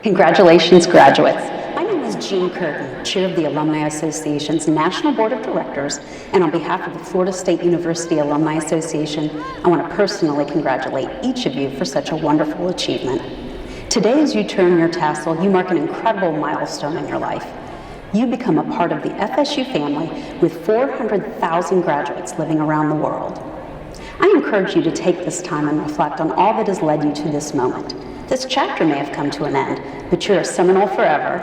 Congratulations, graduates. My name is Jean Curtin, Chair of the Alumni Association's National Board of Directors, and on behalf of the Florida State University Alumni Association, I want to personally congratulate each of you for such a wonderful achievement. Today, as you turn your tassel, you mark an incredible milestone in your life. You become a part of the FSU family with 400,000 graduates living around the world. I encourage you to take this time and reflect on all that has led you to this moment. This chapter may have come to an end, but you're a Seminole forever.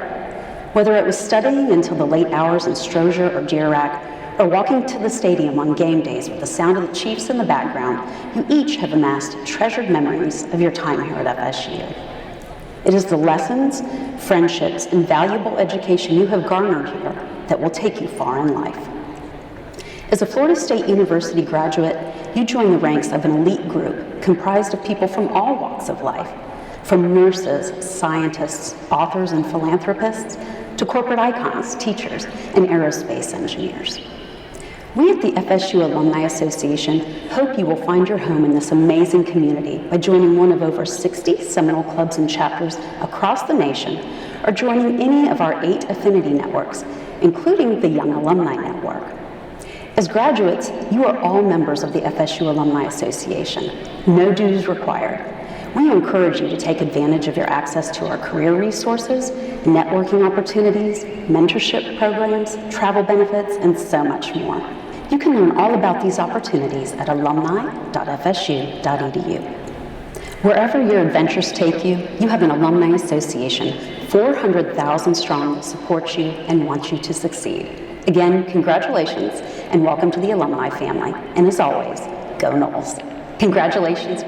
Whether it was studying until the late hours in Strozier or Dirac, or walking to the stadium on game days with the sound of the Chiefs in the background, you each have amassed treasured memories of your time here at FSU. It is the lessons, friendships, and valuable education you have garnered here that will take you far in life. As a Florida State University graduate, you join the ranks of an elite group comprised of people from all walks of life, from nurses, scientists, authors, and philanthropists, to corporate icons, teachers, and aerospace engineers. We at the FSU Alumni Association hope you will find your home in this amazing community by joining one of over 60 Seminole clubs and chapters across the nation, or joining any of our 8 affinity networks, including the Young Alumni Network. As graduates, you are all members of the FSU Alumni Association. No dues required. We encourage you to take advantage of your access to our career resources, networking opportunities, mentorship programs, travel benefits, and so much more. You can learn all about these opportunities at alumni.fsu.edu. Wherever your adventures take you, you have an alumni association, 400,000 strong, that supports you and wants you to succeed. Again, congratulations and welcome to the alumni family. And as always, go Noles. Congratulations.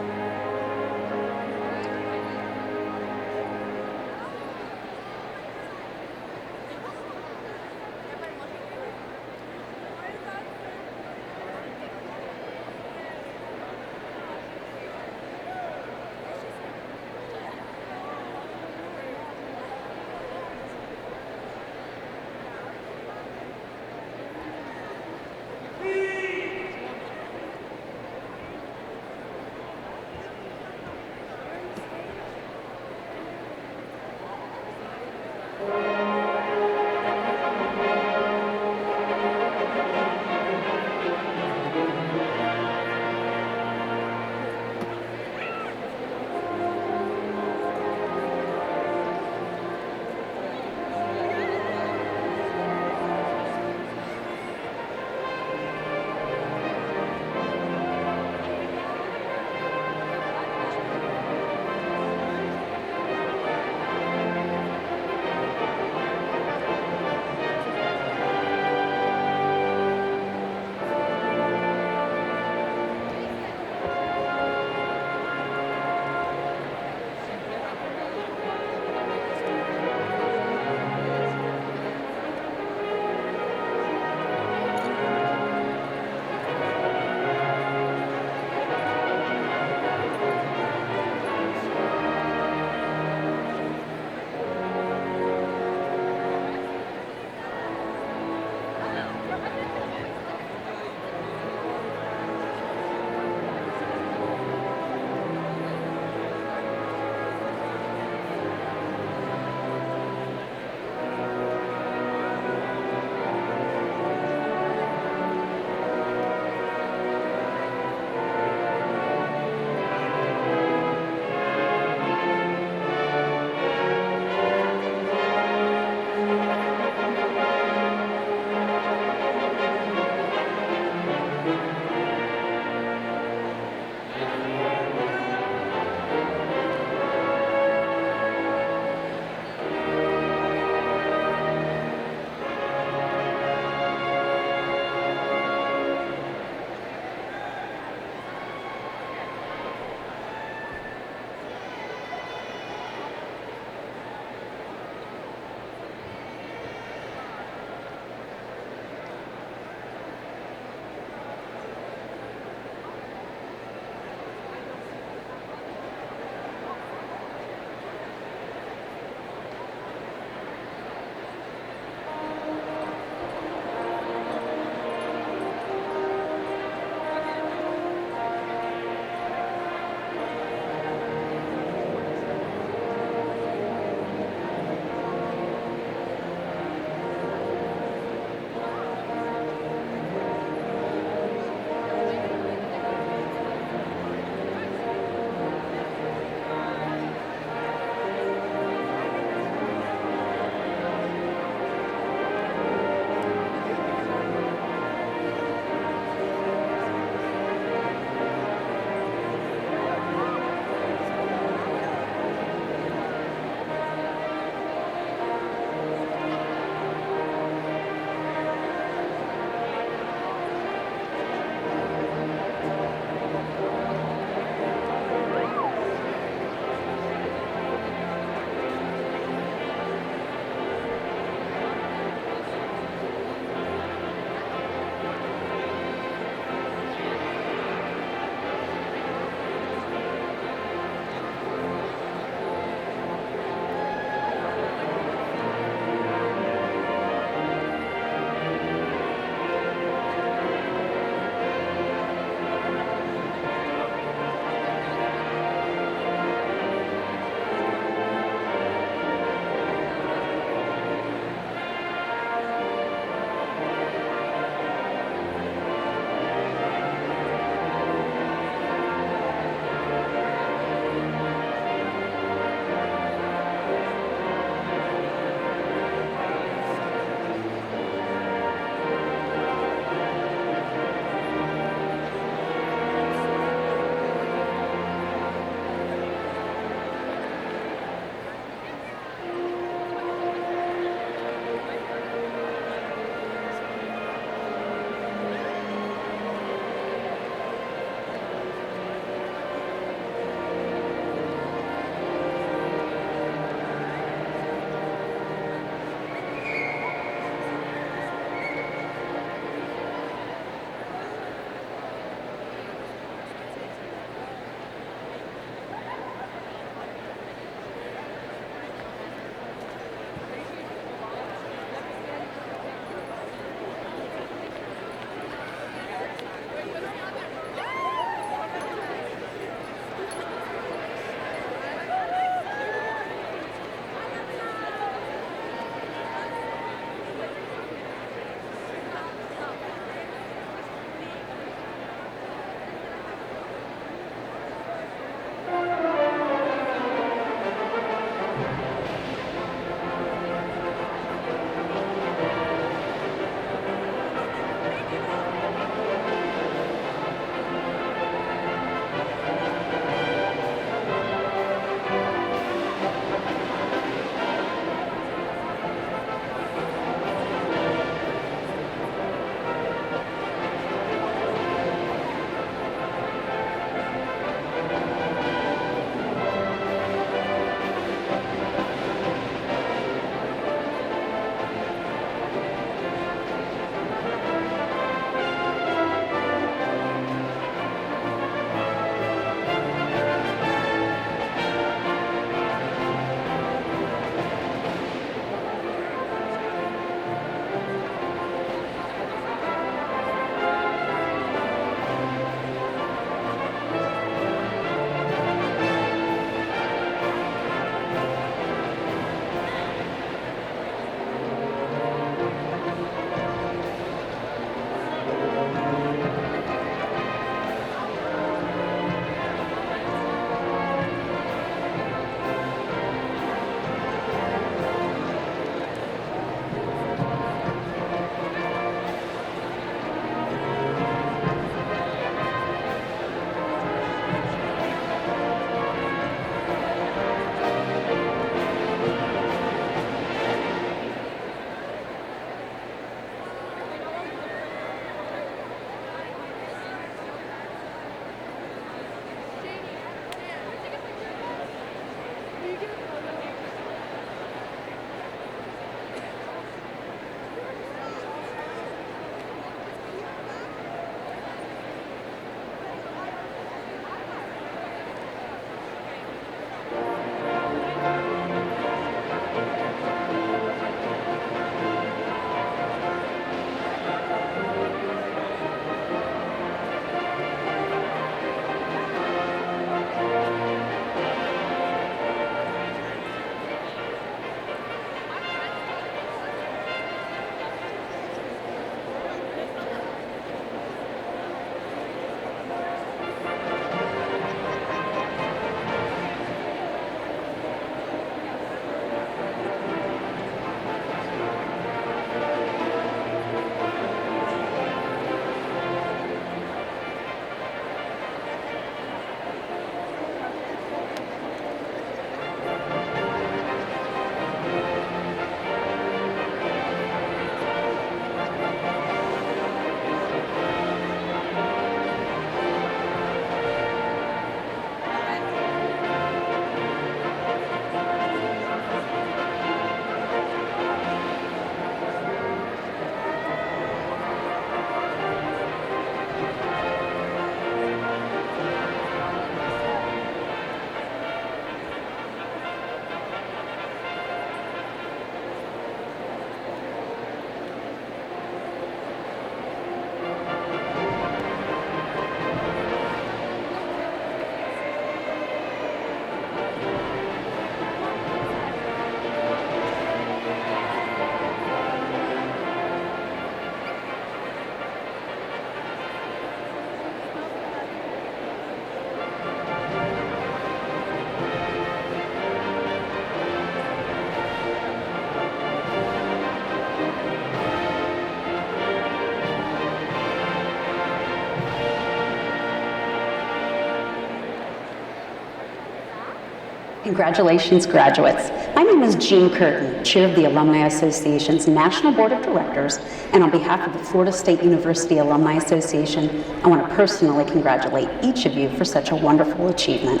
Congratulations, graduates. My name is Jean Curtin, Chair of the Alumni Association's National Board of Directors, and on behalf of the Florida State University Alumni Association, I want to personally congratulate each of you for such a wonderful achievement.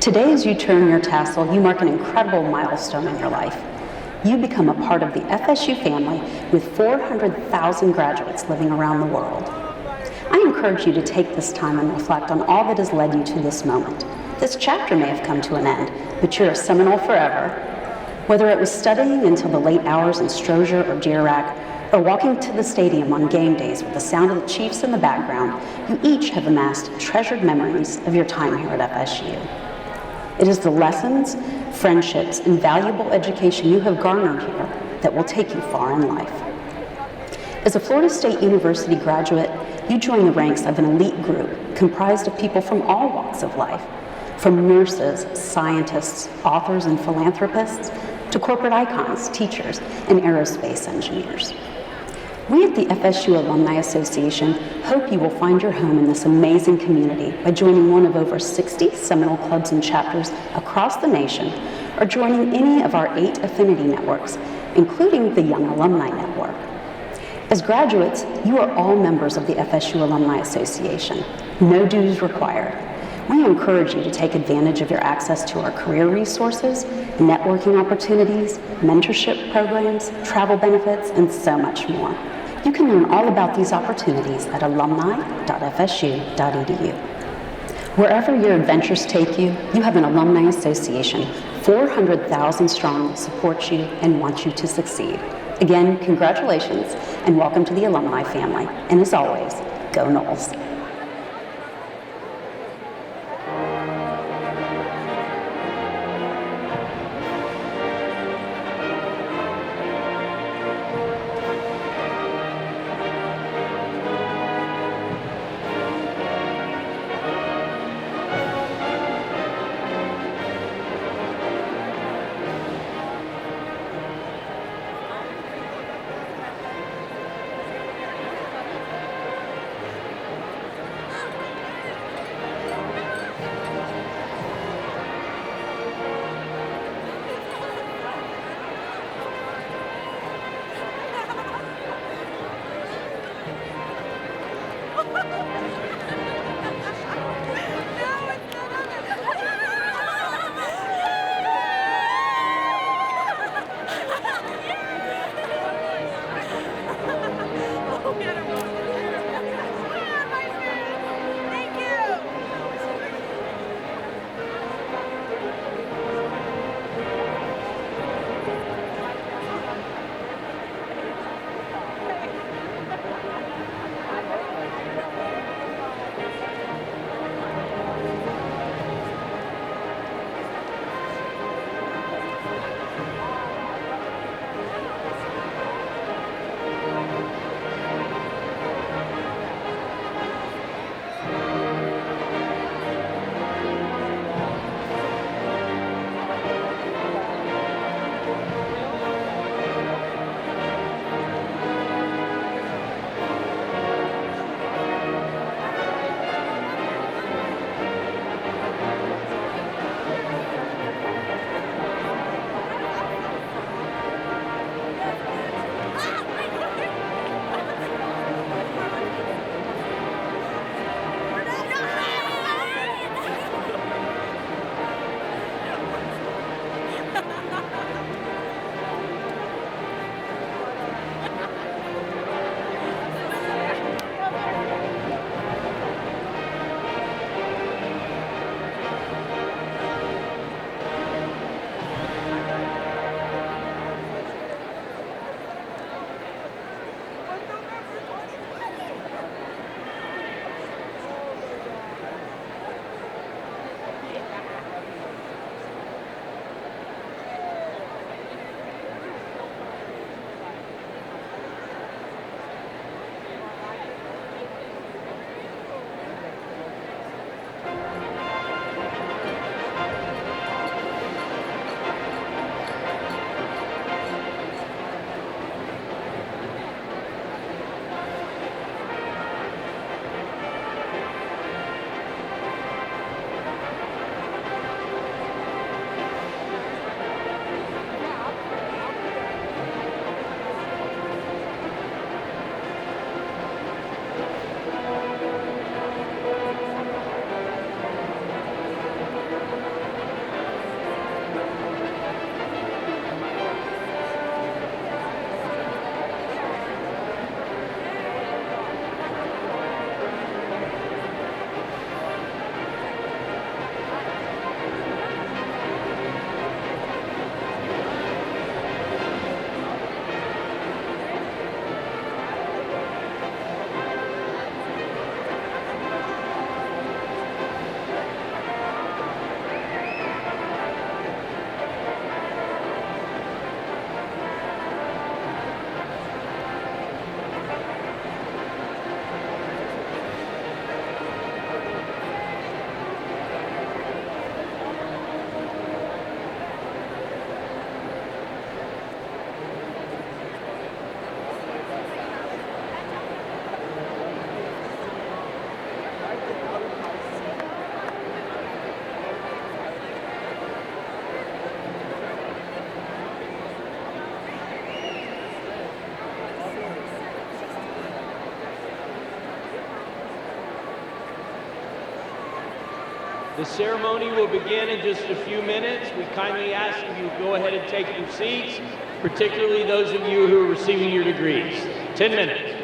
Today, as you turn your tassel, you mark an incredible milestone in your life. You become a part of the FSU family with 400,000 graduates living around the world. I encourage you to take this time and reflect on all that has led you to this moment. This chapter may have come to an end, but you're a Seminole forever. Whether it was studying until the late hours in Strozier or Deer-Rack, or walking to the stadium on game days with the sound of the Chiefs in the background, you each have amassed treasured memories of your time here at FSU. It is the lessons, friendships, and valuable education you have garnered here that will take you far in life. As a Florida State University graduate, you join the ranks of an elite group comprised of people from all walks of life, from nurses, scientists, authors, and philanthropists, to corporate icons, teachers, and aerospace engineers. We at the FSU Alumni Association hope you will find your home in this amazing community by joining one of over 60 Seminole clubs and chapters across the nation, or joining any of our 8 affinity networks, including the Young Alumni Network. As graduates, you are all members of the FSU Alumni Association. No dues required. We encourage you to take advantage of your access to our career resources, networking opportunities, mentorship programs, travel benefits, and so much more. You can learn all about these opportunities at alumni.fsu.edu. Wherever your adventures take you, you have an alumni association, 400,000 strong, that supports you and wants you to succeed. Again, congratulations and welcome to the alumni family. And as always, go Noles. The ceremony will begin in just a few minutes. We kindly ask that you go ahead and take your seats, particularly those of you who are receiving your degrees. 10 minutes.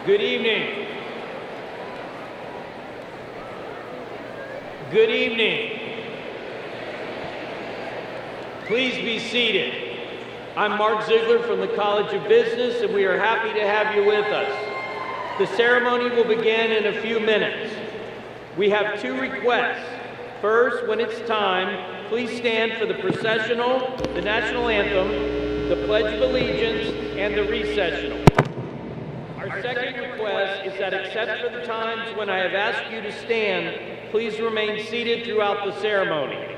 Good evening. Good evening. Please be seated. I'm Mark Ziegler from the College of Business, and we are happy to have you with us. The ceremony will begin in a few minutes. We have two requests. First, when it's time, please stand for the processional, the national anthem, the Pledge of Allegiance, and the recessional. Our second request is that except for the times when I have asked you to stand, please remain seated throughout the ceremony.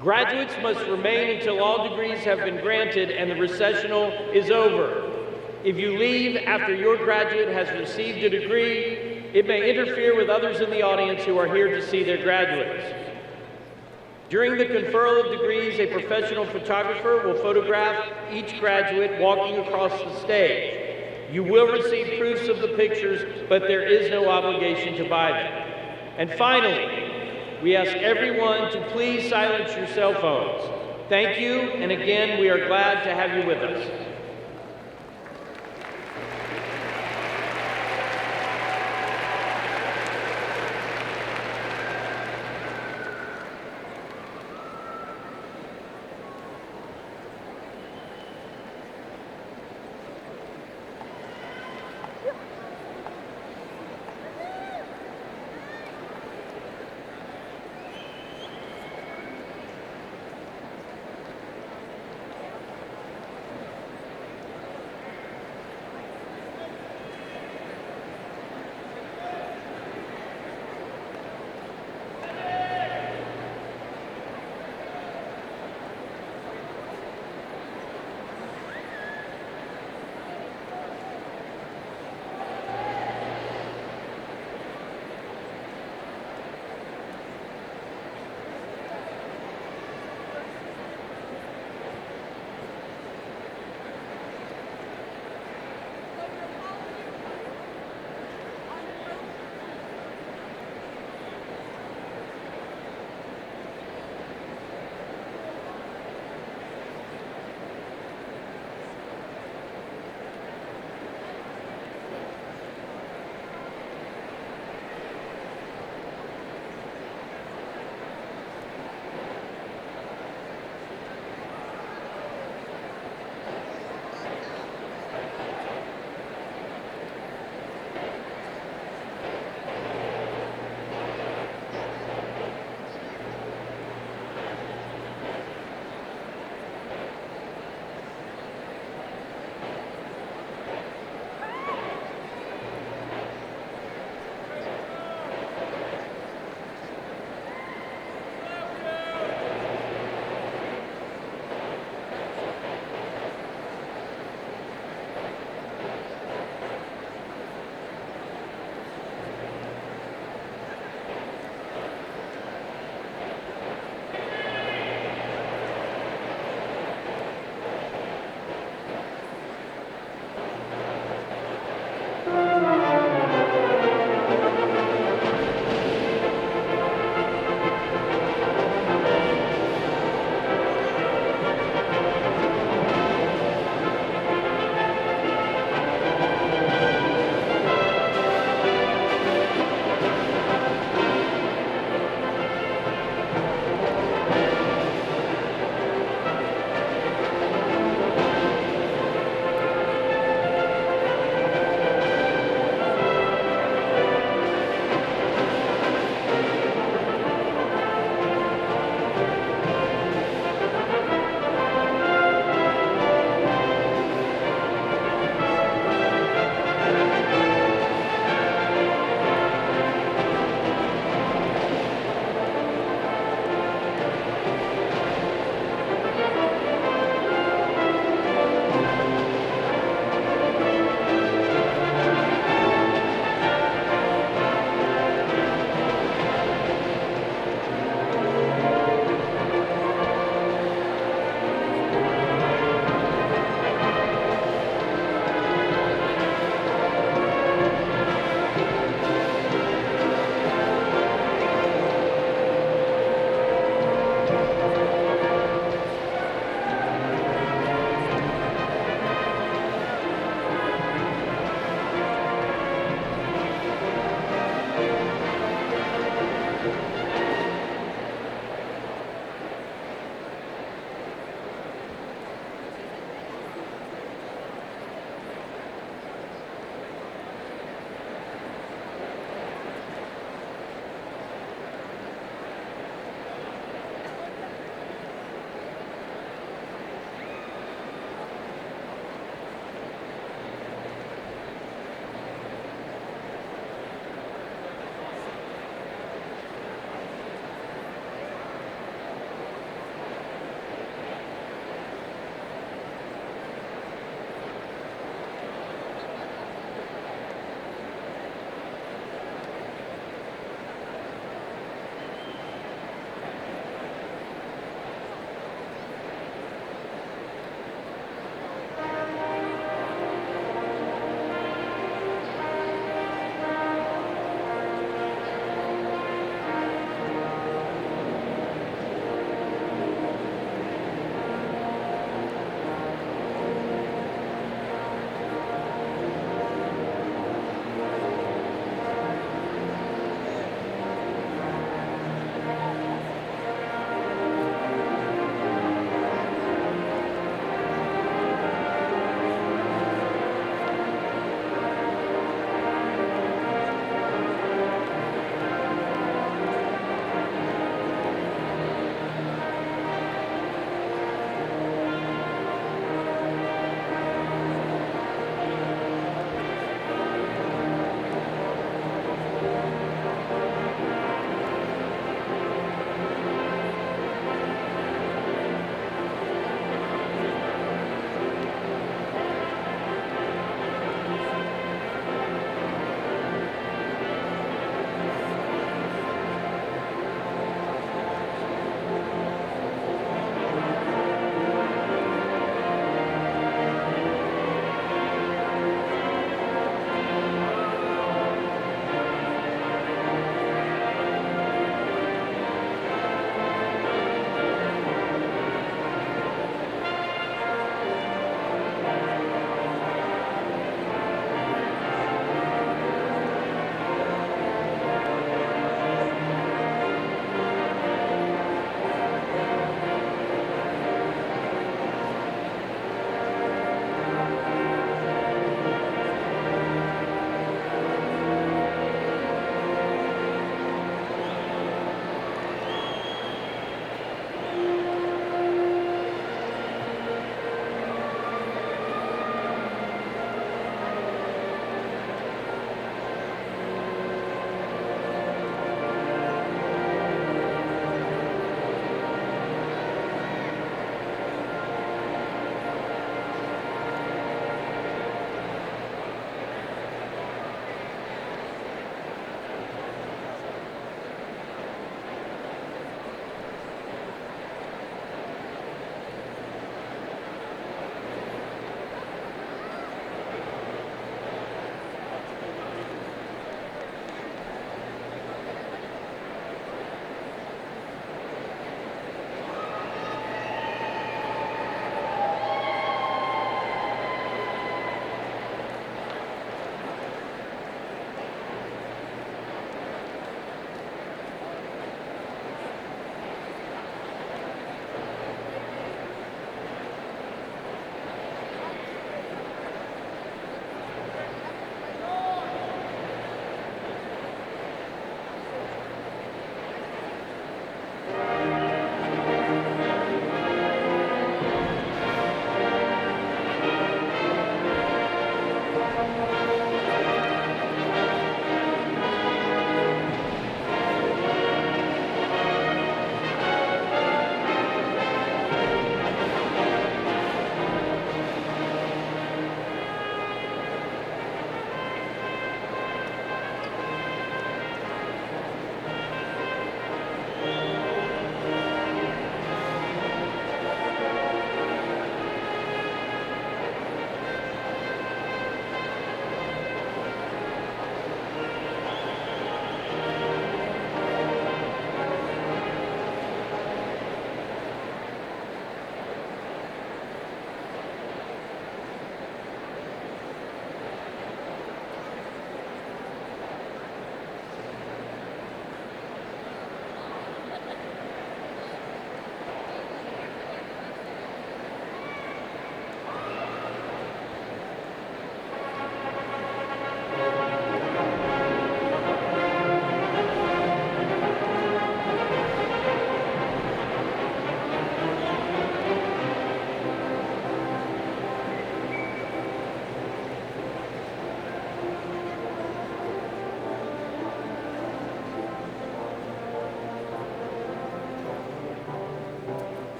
Graduates must remain until all degrees have been granted and the recessional is over. If you leave after your graduate has received a degree, it may interfere with others in the audience who are here to see their graduates. During the conferral of degrees, a professional photographer will photograph each graduate walking across the stage. You will receive proofs of the pictures, but there is no obligation to buy them. And finally, we ask everyone to please silence your cell phones. Thank you, and again, we are glad to have you with us.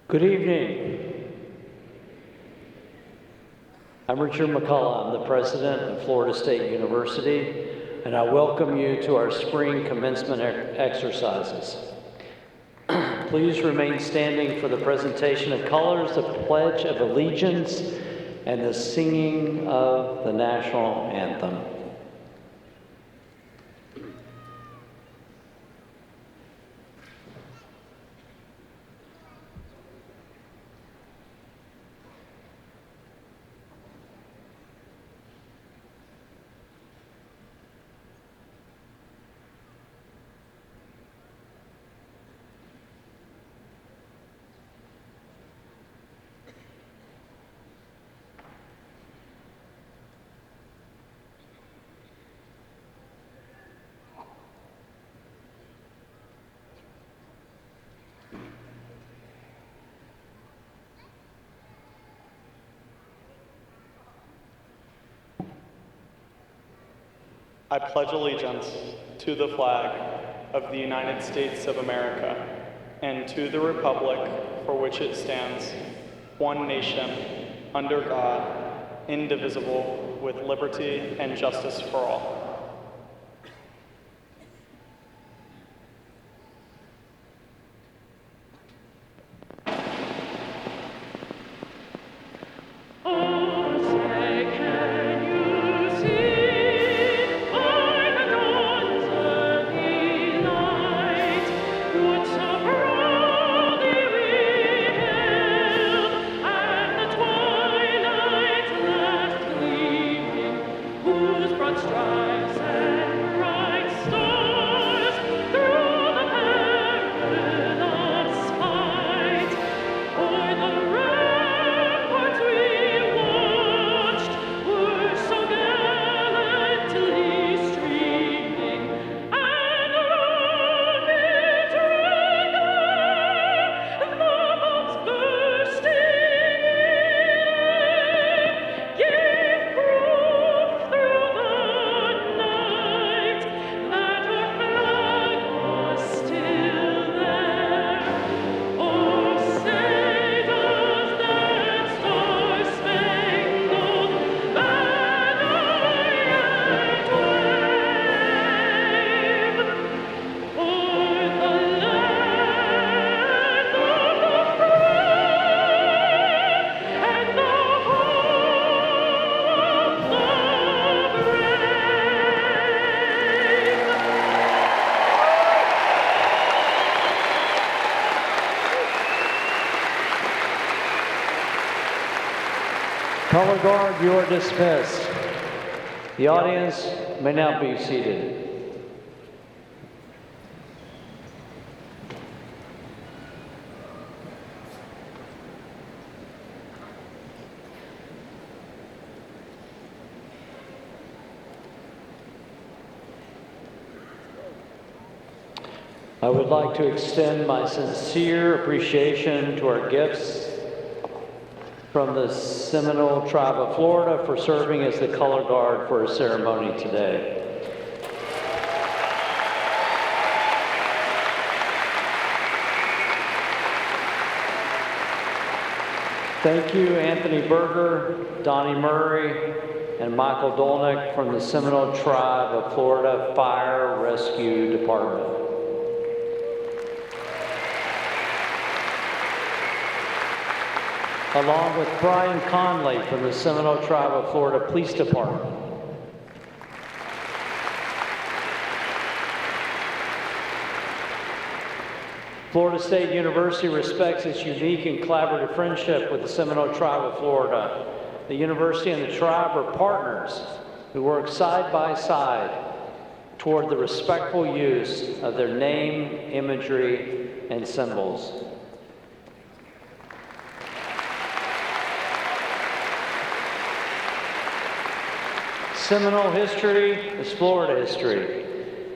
Good evening. I'm Richard McCullough. I'm the president of Florida State University, and I welcome you to our spring commencement exercises. Please remain standing for the presentation of colors, the Pledge of Allegiance, and the singing of the national anthem. I pledge allegiance to the flag of the United States of America and to the republic for which it stands, one nation, under God, indivisible, with liberty and justice for all. Color Guard, you are dismissed. The audience may now be seated. I would like to extend my sincere appreciation to our gifts from the Seminole Tribe of Florida for serving as the color guard for our ceremony today. Thank you, Anthony Berger, Donnie Murray, and Michael Dolnick from the Seminole Tribe of Florida Fire Rescue Department. Along with Brian Conley from the Seminole Tribe of Florida Police Department. Florida State University respects its unique and collaborative friendship with the Seminole Tribe of Florida. The university and the tribe are partners who work side by side toward the respectful use of their name, imagery, and symbols. Seminole history is Florida history,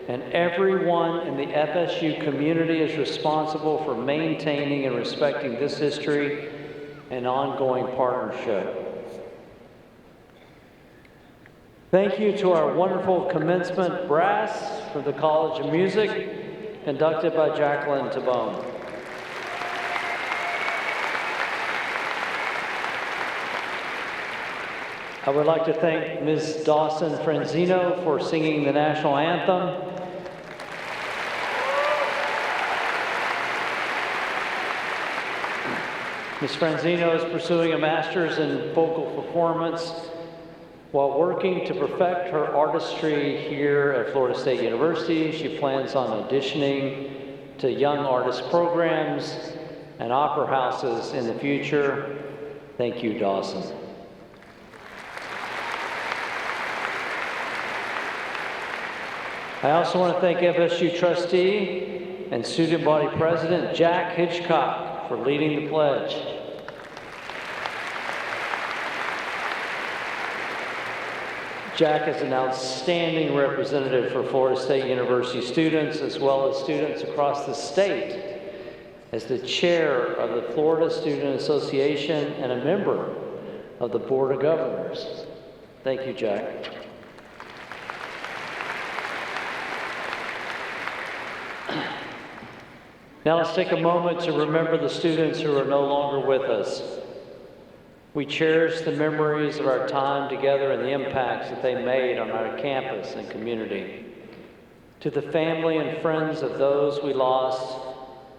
and everyone in the FSU community is responsible for maintaining and respecting this history and ongoing partnership. Thank you to our wonderful commencement brass from the College of Music, conducted by Jacqueline Tabone. I would like to thank Ms. Dawson Franzino for singing the national anthem. Ms. Franzino is pursuing a master's in vocal performance while working to perfect her artistry here at Florida State University. She plans on auditioning to young artist programs and opera houses in the future. Thank you, Dawson. I also want to thank FSU trustee and student body president Jack Hitchcock for leading the pledge. Jack is an outstanding representative for Florida State University students as well as students across the state as the chair of the Florida Student Association and a member of the Board of Governors. Thank you, Jack. Now let's take a moment to remember the students who are no longer with us. We cherish the memories of our time together and the impacts that they made on our campus and community. To the family and friends of those we lost,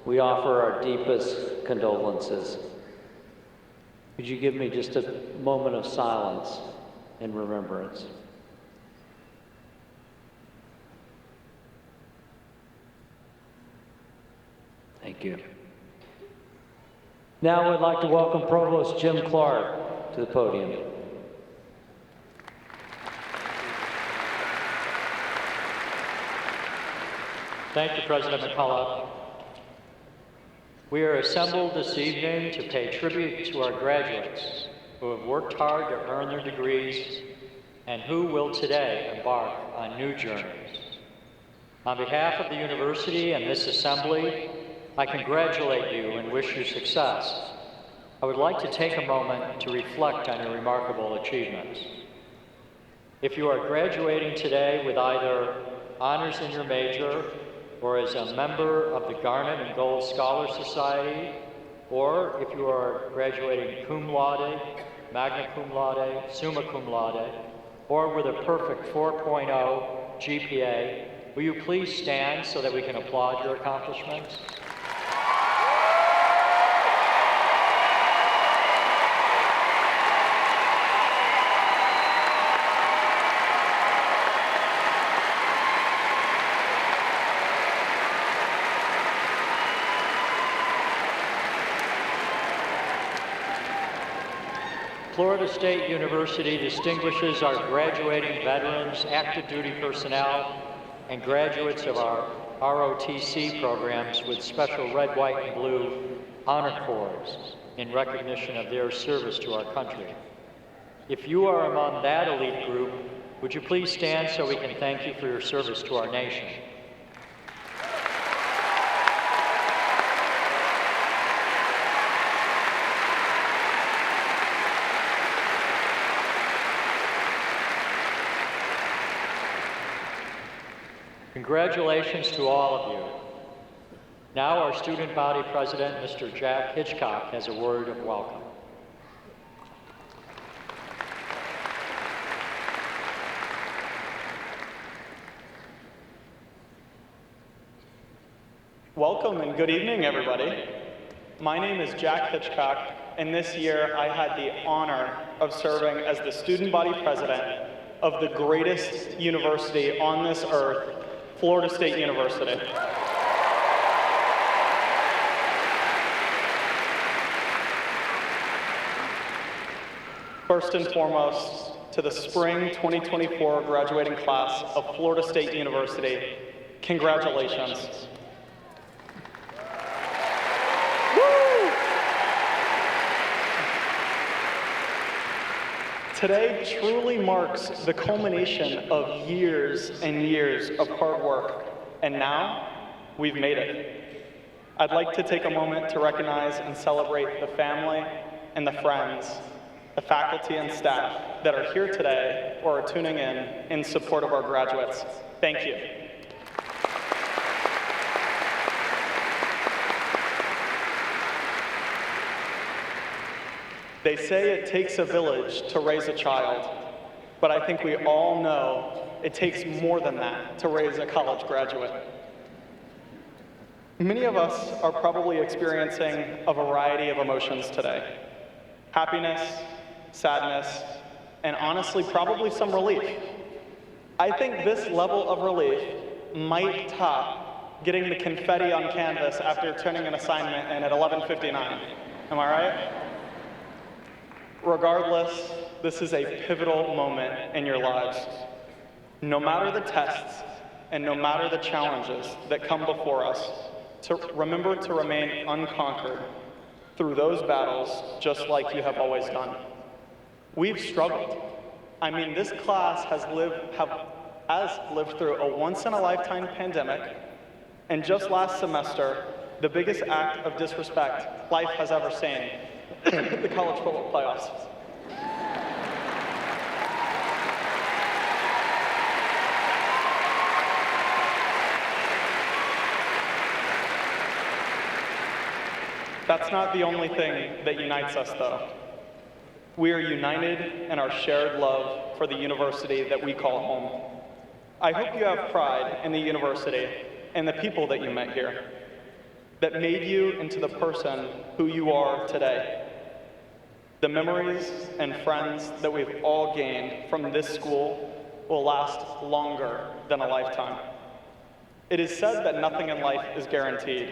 we offer our deepest condolences. Would you give me just a moment of silence and remembrance? Thank you. Now I would like to welcome Provost Jim Clark to the podium. Thank you, President McCullough. We are assembled this evening to pay tribute to our graduates who have worked hard to earn their degrees and who will today embark on new journeys. On behalf of the university and this assembly, I congratulate you and wish you success. I would like to take a moment to reflect on your remarkable achievements. If you are graduating today with either honors in your major or as a member of the Garnet and Gold Scholar Society, or if you are graduating cum laude, magna cum laude, summa cum laude, or with a perfect 4.0 GPA, will you please stand so that we can applaud your accomplishments? Florida State University distinguishes our graduating veterans, active duty personnel, and graduates of our ROTC programs with special red, white, and blue honor cords in recognition of their service to our country. If you are among that elite group, would you please stand so we can thank you for your service to our nation? Congratulations to all of you. Now our student body president, Mr. Jack Hitchcock, has a word of welcome. Welcome and good evening, everybody. My name is Jack Hitchcock, and this year I had the honor of serving as the student body president of the greatest university on this earth, Florida State University. First and foremost, to the spring 2024 graduating class of Florida State University, congratulations. Today truly marks the culmination of years and years of hard work, and now we've made it. I'd like to take a moment to recognize and celebrate the family and the friends, the faculty and staff that are here today or are tuning in support of our graduates. Thank you. They say it takes a village to raise a child, but I think we all know it takes more than that to raise a college graduate. Many of us are probably experiencing a variety of emotions today. Happiness, sadness, and honestly, probably some relief. I think this level of relief might top getting the confetti on canvas after turning an assignment in at 11:59. Am I right? Regardless, this is a pivotal moment in your lives. No matter the tests and no matter the challenges that come before us, to remember to remain unconquered through those battles just like you have always done. We've struggled. I mean, this class has lived through a once-in-a-lifetime pandemic, and just last semester, the biggest act of disrespect life has ever seen, the college football playoffs. That's not the only thing that unites us, though. We are united in our shared love for the university that we call home. I hope you have pride in the university and the people that you met here that made you into the person who you are today. The memories and friends that we've all gained from this school will last longer than a lifetime. It is said that nothing in life is guaranteed,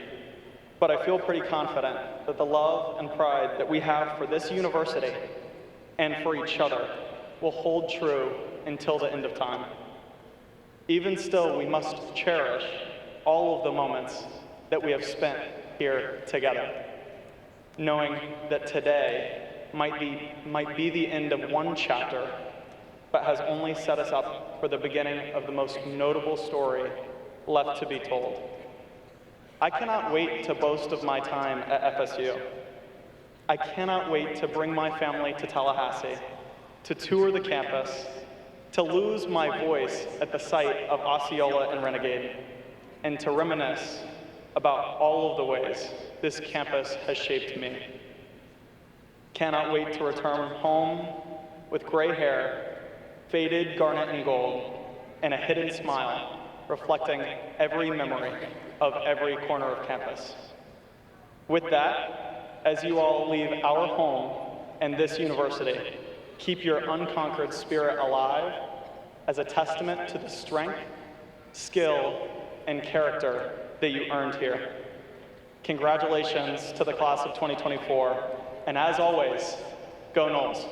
but I feel pretty confident that the love and pride that we have for this university and for each other will hold true until the end of time. Even still, we must cherish all of the moments that we have spent here together, knowing that today might be the end of one chapter, but has only set us up for the beginning of the most notable story left to be told. I cannot wait to boast of my time at FSU. I cannot wait to bring my family to Tallahassee, to tour the campus, to lose my voice at the sight of Osceola and Renegade, and to reminisce about all of the ways this campus has shaped me. Cannot wait to return home with gray hair, faded garnet and gold, and a hidden smile reflecting every memory of every corner of campus. With that, as you all leave our home and this university, keep your unconquered spirit alive as a testament to the strength, skill, and character that you earned here. Congratulations to the class of 2024, and as always, go Noles.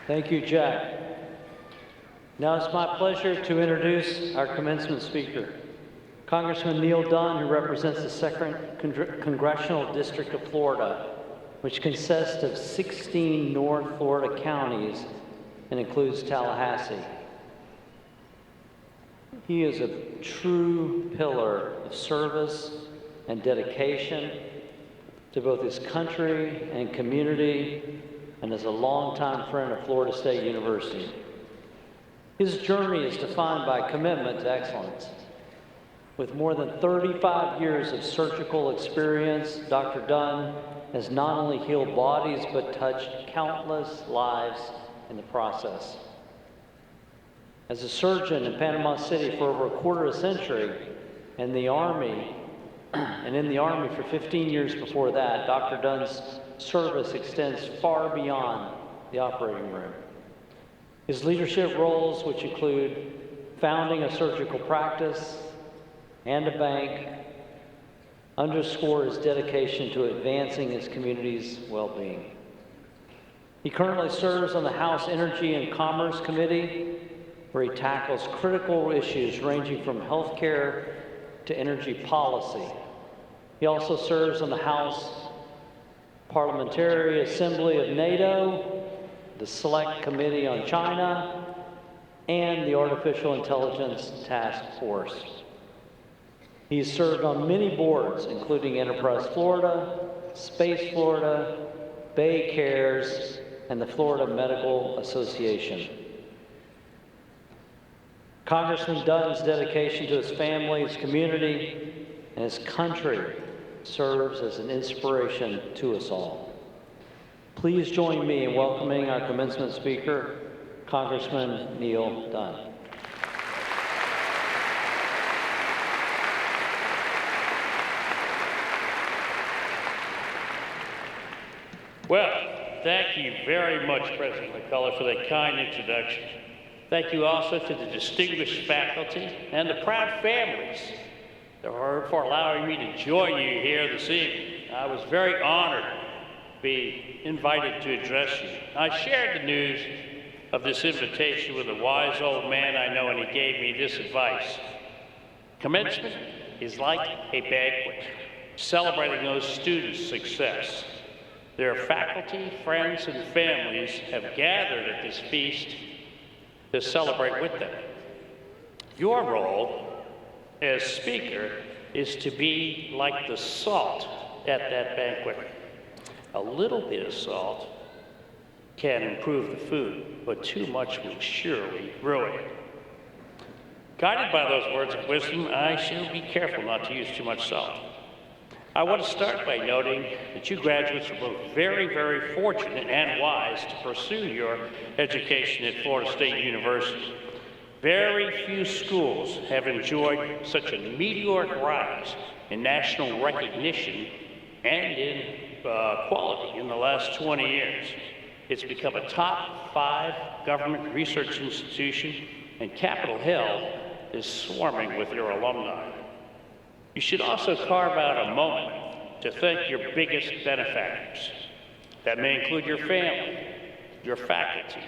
Thank you, Jack. Now it's my pleasure to introduce our commencement speaker, Congressman Neil Dunn, who represents the 2nd Congressional District of Florida, which consists of 16 North Florida counties and includes Tallahassee. He is a true pillar of service and dedication to both his country and community, and is a longtime friend of Florida State University. His journey is defined by commitment to excellence. With more than 35 years of surgical experience, Dr. Dunn has not only healed bodies, but touched countless lives in the process. As a surgeon in Panama City for over a quarter of a century, and in the Army for 15 years before that, Dr. Dunn's service extends far beyond the operating room. His leadership roles, which include founding a surgical practice and a bank, underscore his dedication to advancing his community's well-being. He currently serves on the House Energy and Commerce Committee, where he tackles critical issues ranging from healthcare to energy policy. He also serves on the House Parliamentary Assembly of NATO, the Select Committee on China, and the Artificial Intelligence Task Force. He's served on many boards, including Enterprise Florida, Space Florida, Bay Cares, and the Florida Medical Association. Congressman Dunn's dedication to his family, his community, and his country serves as an inspiration to us all. Please join me in welcoming our commencement speaker, Congressman Neil Dunn. Well, thank you very much, President McCullough, for that kind introduction. Thank you also to the distinguished faculty and the proud families for allowing me to join you here this evening. I was very honored to be invited to address you. I shared the news of this invitation with a wise old man I know, and he gave me this advice. Commencement is like a banquet, celebrating those students' success. Their faculty, friends, and families have gathered at this feast to celebrate with them. Your role as speaker is to be like the salt at that banquet. A little bit of salt can improve the food, but too much will surely ruin it. Guided by those words of wisdom, I shall be careful not to use too much salt. I want to start by noting that you graduates are both very, very fortunate and wise to pursue your education at Florida State University. Very few schools have enjoyed such a meteoric rise in national recognition and in quality in the last 20 years. It's become a top 5 government research institution, and Capitol Hill is swarming with your alumni. You should also carve out a moment to thank your biggest benefactors. That may include your family, your faculty,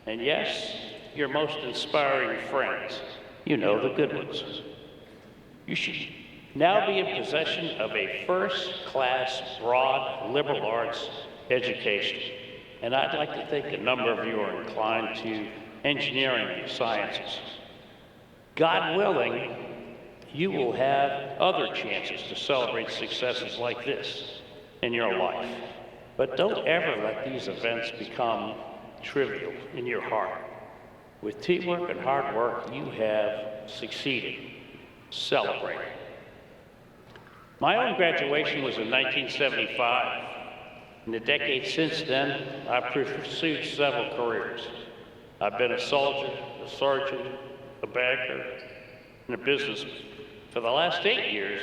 and yes, your most inspiring friends. You know, the good ones. You should now be in possession of a first-class, broad, liberal arts education. And I'd like to think a number of you are inclined to engineering and sciences. God willing, you will have other chances to celebrate successes like this in your life. But don't ever let these events become trivial in your heart. With teamwork and hard work, you have succeeded. Celebrate. My own graduation was in 1975. In the decades since then, I've pursued several careers. I've been a soldier, a sergeant, a banker, and a businessman. For the last 8 years,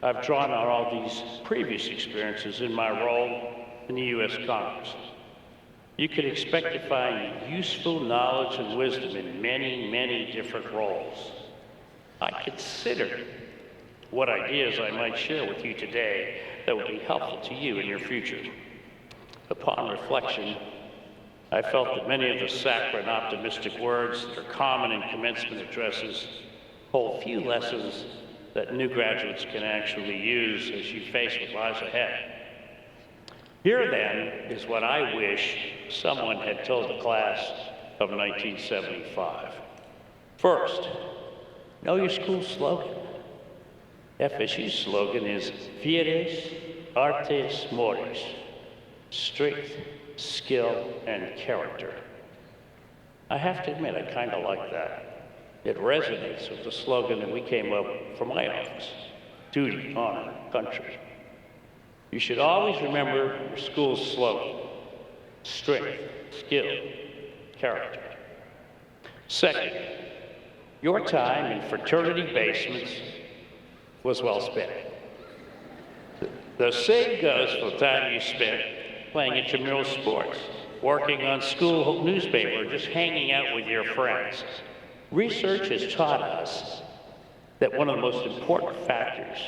I've drawn on all these previous experiences in my role in the U.S. Congress. You can expect to find useful knowledge and wisdom in many, many different roles. I considered what ideas I might share with you today that would be helpful to you in your future. Upon reflection, I felt that many of the saccharine, optimistic words that are common in commencement addresses hold few lessons that new graduates can actually use as you face what lies ahead. Here then is what I wish someone had told the class of 1975. First, know your school's slogan. FSU's slogan is Fides, Artes, Mores, strength, skill, and character. I have to admit, I kind of like that. It resonates with the slogan that we came up for my office, duty, honor, country. You should always remember your school's slogan, strength, skill, character. Second, your time in fraternity basements was well spent. The same goes for the time you spent playing intramural sports, working on school newspaper, or just hanging out with your friends. Research has taught us that one of the most important factors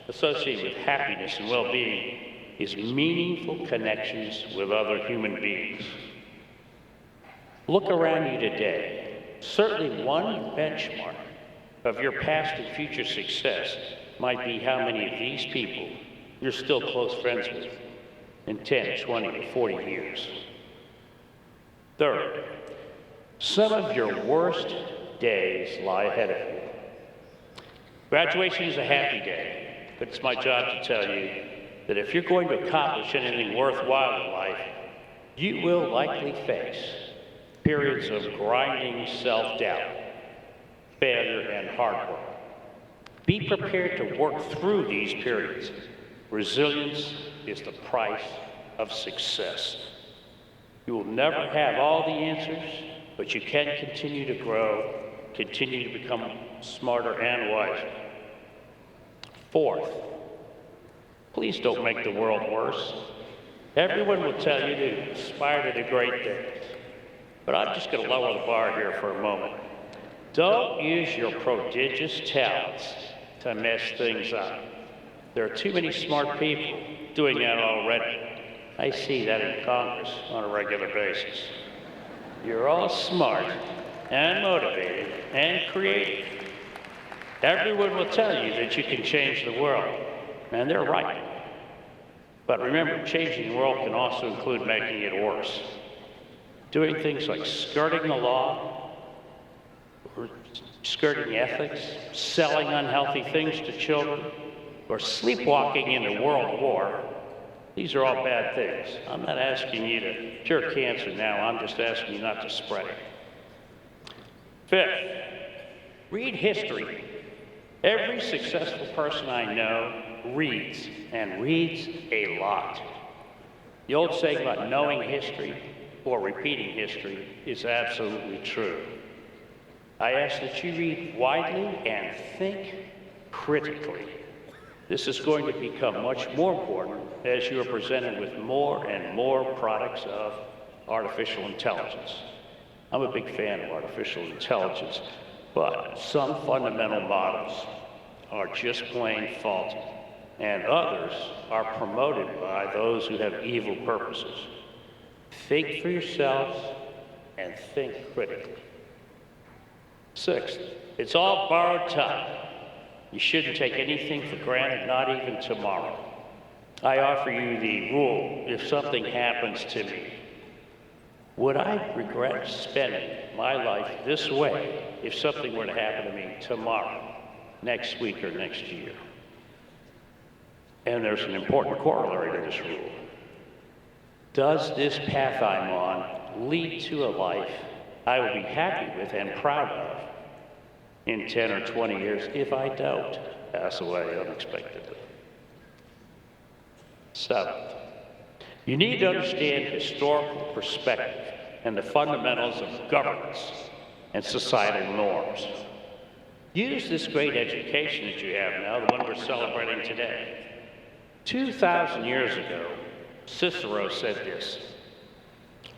associated with happiness and well-being is meaningful connections with other human beings. Look around you today. Certainly one benchmark of your past and future success might be how many of these people you're still close friends with in 10, 20, or 40 years. Third, some of your worst days lie ahead of you. Graduation is a happy day, but it's my job to tell you that if you're going to accomplish anything worthwhile in life, you will likely face periods of grinding self-doubt failure, and hard work. Be prepared to work through these periods. Resilience is the price of success. You will never have all the answers, but you can continue to grow, continue to become smarter and wiser. Fourth, please don't make the world worse. Everyone will tell you to aspire to do great things, but I'm just going to lower the bar here for a moment. Don't use your prodigious talents to mess things up. There are too many smart people doing that already. I see that in Congress on a regular basis. You're all smart and motivated and creative. Everyone will tell you that you can change the world, and they're right. But remember, changing the world can also include making it worse. Doing things like skirting the law, or skirting ethics, selling unhealthy things to children, or sleepwalking into world war. These are all bad things. I'm not asking you to cure cancer now. I'm just asking you not to spread it. Fifth, read history. Every successful person I know reads, and reads a lot. The old saying about knowing history or repeating history is absolutely true. I ask that you read widely and think critically. This is going to become much more important as you are presented with more and more products of artificial intelligence. I'm a big fan of artificial intelligence, but some fundamental models are just plain faulty, and others are promoted by those who have evil purposes. Think for yourselves and think critically. Sixth, it's all borrowed time. You shouldn't take anything for granted, not even tomorrow. I offer you the rule: if something happens to me, would I regret spending my life this way if something were to happen to me tomorrow, next week, or next year? And there's an important corollary to this rule. Does this path I'm on lead to a life I will be happy with and proud of in 10 or 20 years if I don't pass away unexpectedly? Seventh, you need to understand historical perspective and the fundamentals of governance and societal norms. Use this great education that you have now, the one we're celebrating today. 2,000 years ago, Cicero said this: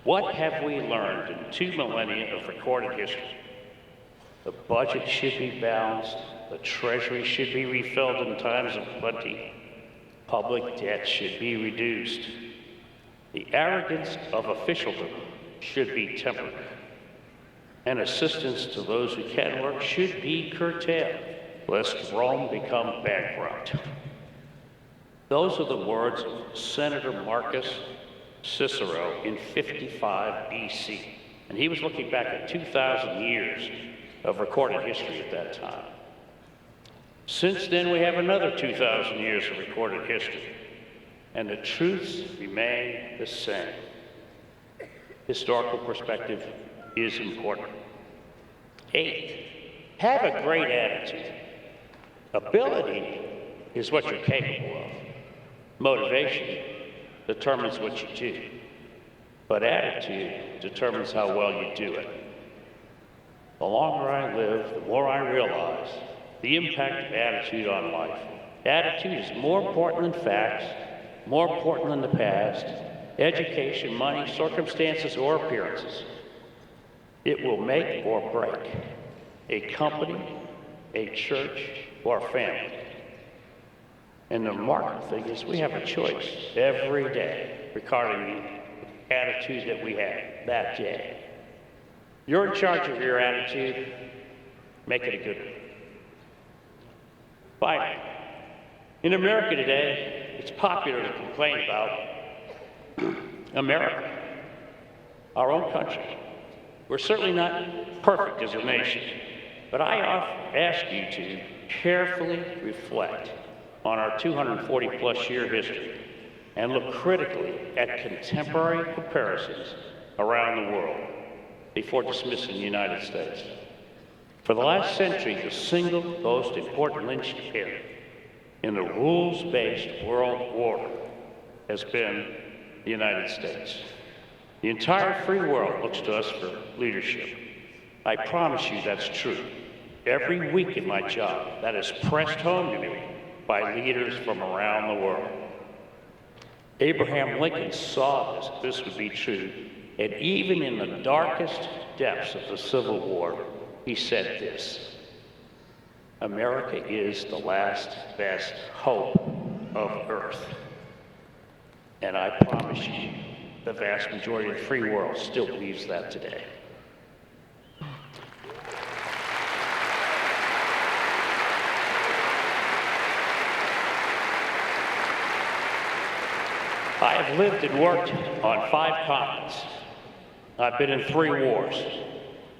"What have we learned in 2 millennia of recorded history? The budget should be balanced, the treasury should be refilled in times of plenty, public debt should be reduced, the arrogance of officialdom should be tempered, and assistance to those who can work should be curtailed, lest Rome become bankrupt." Those are the words of Senator Marcus Cicero in 55 BC, and he was looking back at 2,000 years of recorded history at that time. Since then, we have another 2,000 years of recorded history, and the truths remain the same. Historical perspective is important. Eighth, have a great attitude. Ability is what you're capable of. Motivation determines what you do, but attitude determines how well you do it. The longer I live, the more I realize the impact of attitude on life. Attitude is more important than facts, more important than the past, education, money, circumstances, or appearances. It will make or break a company, a church, or a family. And the remarkable thing is we have a choice every day regarding the attitude that we have that day. You're in charge of your attitude. Make it a good one. Finally, in America today, it's popular to complain about America, our own country. We're certainly not perfect as a nation, but I ask you to carefully reflect on our 240-plus year history and look critically at contemporary comparisons around the world before dismissing the United States. For the last century, the single most important linchpin in the rules-based world order has been the United States. The entire free world looks to us for leadership. I promise you that's true. Every week in my job, that is pressed home to me by leaders from around the world. Abraham Lincoln saw this would be true, and even in the darkest depths of the Civil War, he said this: America is the last best hope of Earth. And I promise you, the vast majority of the free world still believes that today. I have lived and worked on 5 continents. I've been in 3 wars.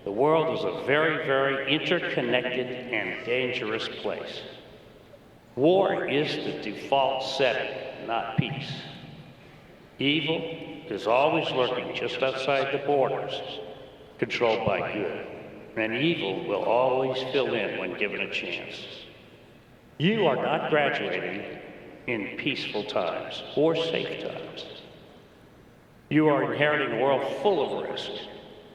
The world is a very, very interconnected and dangerous place. War is the default setting, not peace. Evil is always lurking just outside the borders, controlled by good. And evil will always fill in when given a chance. You are not graduating in peaceful times or safe times. You are inheriting a world full of risk,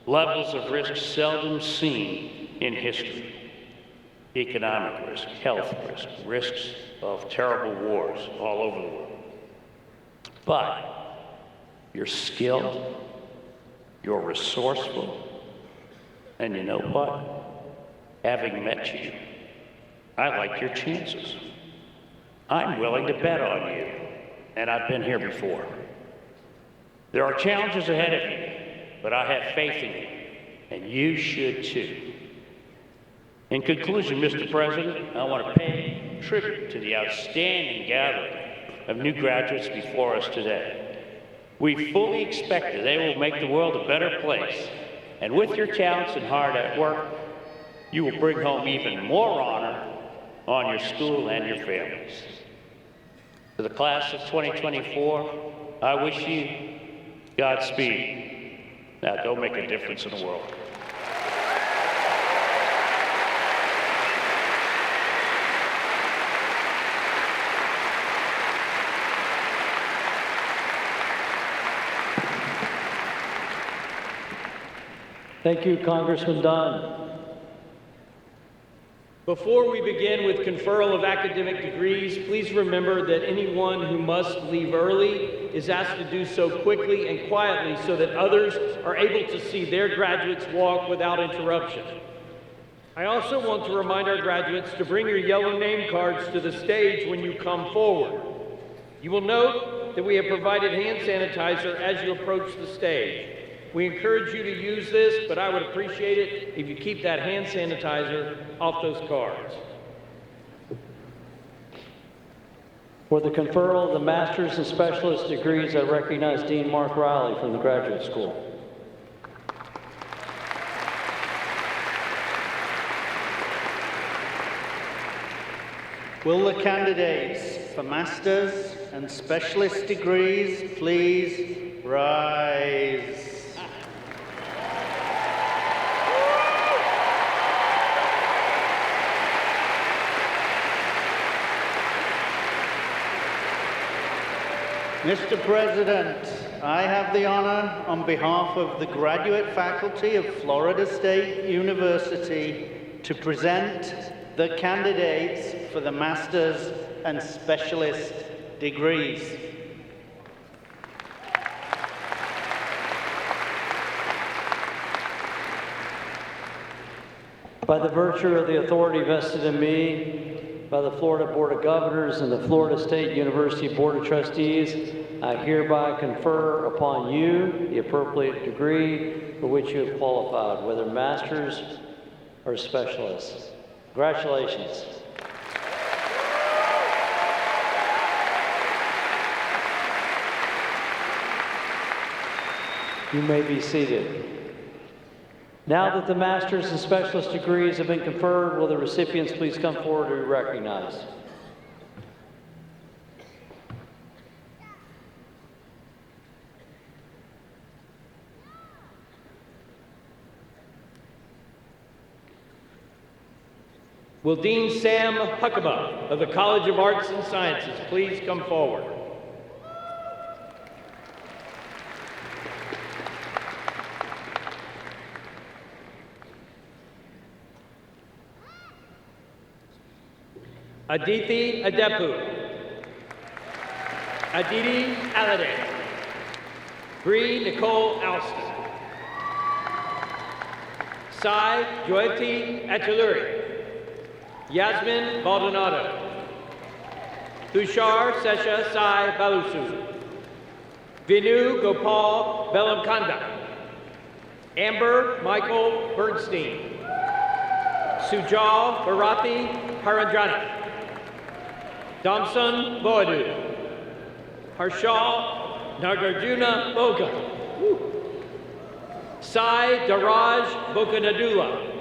levels of risk seldom seen in history. Economic risk, health risk, risks of terrible wars all over the world. But you're skilled, you're resourceful, and you know what? Having met you, I like your chances. I'm willing to bet on you, and I've been here before. There are challenges ahead of you, but I have faith in you, and you should too. In conclusion, Mr. President, I want to pay tribute to the outstanding gathering of new graduates before us today. We fully expect that they will make the world a better place, and with your talents and hard work, you will bring home even more honor on your school and your families. To the class of 2024, I wish you Godspeed. Now go make a difference in the world. Thank you, Congressman Dunn. Before we begin with conferral of academic degrees, please remember that anyone who must leave early is asked to do so quickly and quietly so that others are able to see their graduates walk without interruption. I also want to remind our graduates to bring your yellow name cards to the stage when you come forward. You will note that we have provided hand sanitizer as you approach the stage. We encourage you to use this, but I would appreciate it if you keep that hand sanitizer off those cards. For the conferral of the Master's and Specialist degrees, I recognize Dean Mark Riley from the Graduate School. Will the candidates for Master's and Specialist degrees please rise? Mr. President, I have the honor, on behalf of the graduate faculty of Florida State University, to present the candidates for the Master's and Specialist degrees. By the virtue of the authority vested in me by the Florida Board of Governors and the Florida State University Board of Trustees, I hereby confer upon you the appropriate degree for which you have qualified, whether master's or specialist. Congratulations. You may be seated. Now that the master's and specialist degrees have been conferred, will the recipients please come forward to be recognized? Will Dean Sam Huckabee of the College of Arts and Sciences please come forward? Aditi Adepu. Aditi Alade. Bree Nicole Alston. Sai Joeti Atuluri. Yasmin Baldonado. Tushar Sesha Sai Balusu. Vinu Gopal Belamkanda. Amber Michael Bernstein. Sujal Bharati Haranjana. Damson Boadu. Harshal Nagarjuna Boga. Sai Daraj Bokanadula.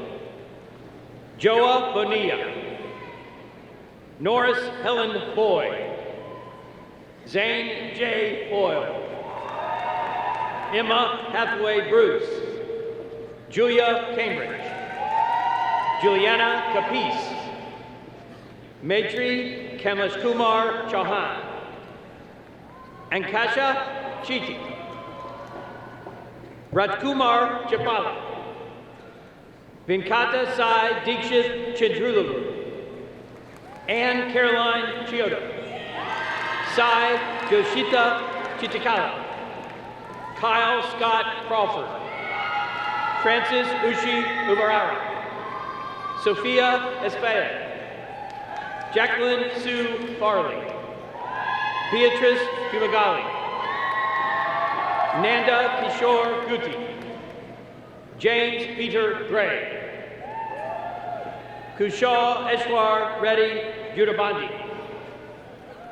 Joa Bonilla. Norris Helen Boyd. Zane J. Boyle. Emma Hathaway Bruce. Julia Cambridge. Juliana Capice. Maitri Kamlesh Kumar Chauhan. Ankasha Chiti. Rajkumar Chapala. Venkata Sai Dikshit Chidrulu. Anne Caroline Chiodo. Sai Joshita Chitikala. Kyle Scott Crawford. Francis Ushi Ubarara. Sophia Espea. Jacqueline Sue Farley. Beatrice Pimagali. Nanda Kishore Guti. James Peter Gray. Kushal Eshwar Reddy Judabandi.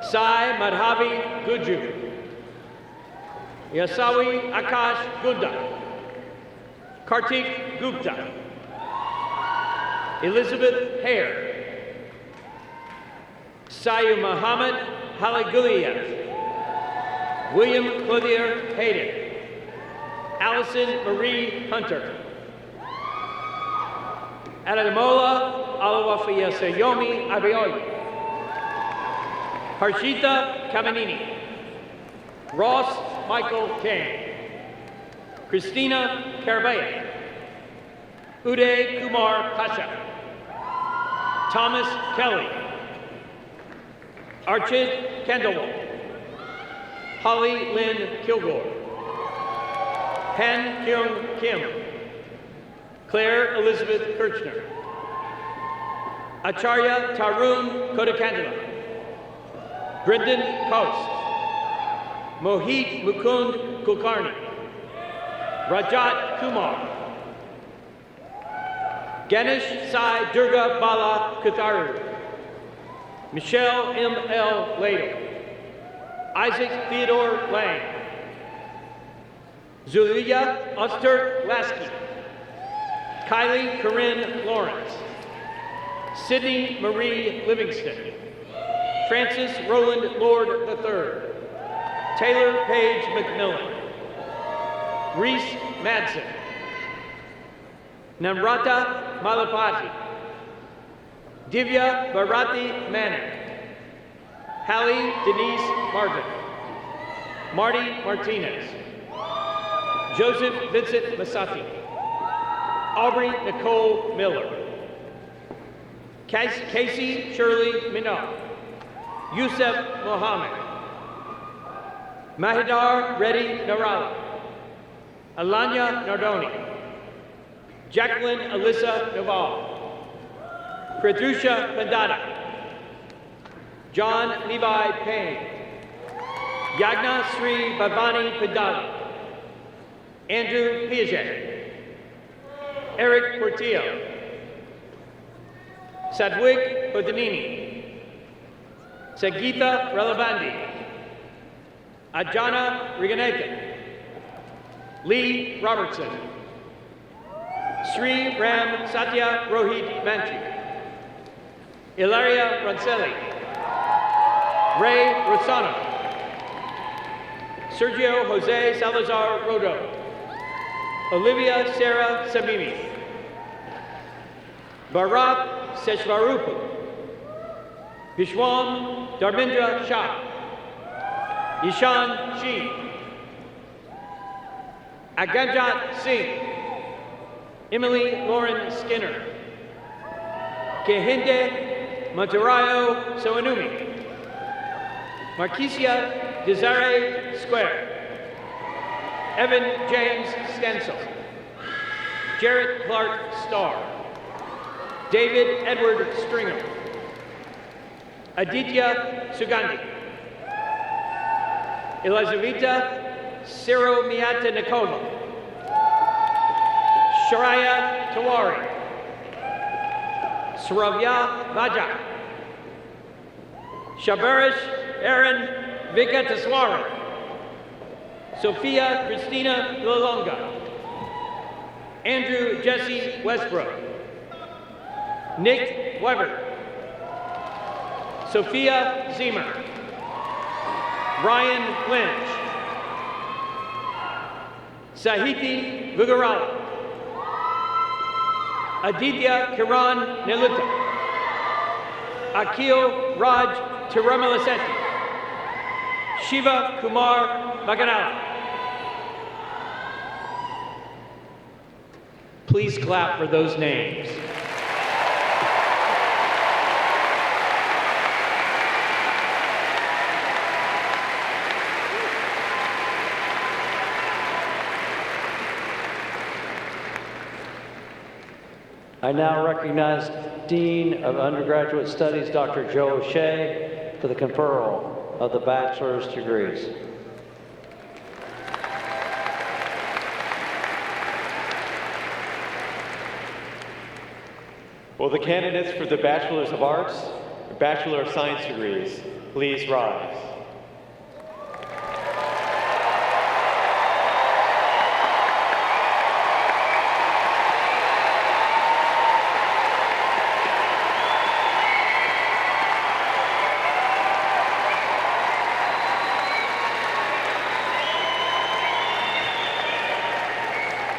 Sai Madhavi Guju. Yasawi Akash Gunda. Kartik Gupta. Elizabeth Hare. Sayu Muhammad Halaguliev. William Clothier Hayden. Allison Marie Hunter. Adamola Alawafia Sayomi Abiyoyi. Harshita Kamanini. Ross Michael King. Christina Carabaya. Uday Kumar Pasha. Thomas Kelly. Archid Kendall. Holly Lynn Kilgore. Han Kyung Kim. Claire Elizabeth Kirchner. Acharya Tarun Kodakandala. Brendan Coast. Mohit Mukund Kulkarni. Rajat Kumar. Ganesh Sai Durga Bala Katharu. Michelle M.L. Ladle. Isaac Theodore Lang. Zulia Oster Lasky. Kylie Corinne Lawrence. Sydney Marie Livingston. Francis Roland Lord III. Taylor Page McMillan. Reese Madsen. Namrata Malapati. Divya Bharati Manik. Hallie Denise Martin. Marty Martinez. Joseph Vincent Masati. Aubrey Nicole Miller. Casey Shirley Minot. Yusuf Mohammed. Mahidar Reddy Narala. Alanya Nardoni. Jacqueline Alyssa Naval. Pradusha Bandada. John Levi Payne. Yagna Sri Bhavani Padali. Andrew Piaget. Eric Portillo. Sadwig Hodanini. Sagita Relabandi. Ajana Riganathan. Lee Robertson. Sri Ram Satya Rohit Manchi. Ilaria Roncelli. Ray Rosano. Sergio Jose Salazar Rodo. Olivia Sarah Samimi. Bharat Seshvarupu, Vishwam Dharmendra Shah, Ishan Shi, Agamjot Singh, Emily Lauren Skinner, Kehinde Montarayo Soanumi, Marquisia Desiree Square, Evan James Stencil, Jarrett Clark Starr, David Edward Stringer, Aditya Sugandhi, Elizaveta Siromiata Nikova, Sharaya Tawari, Saravya Vaja, Shabarish Aaron Vikataswara, Sophia Christina Lalonga, Andrew Jesse Westbrook, Nick Weber, Sophia Ziemer, Ryan Lynch, Sahiti Vugarala, Aditya Kiran Neluta, Akil Raj Tirumalasetti, Shiva Kumar Maganala. Please clap for those names. I now recognize Dean of Undergraduate Studies, Dr. Joe O'Shea, for the conferral of the bachelor's degrees. Will the candidates for the Bachelor's of Arts or Bachelor of Science degrees please rise?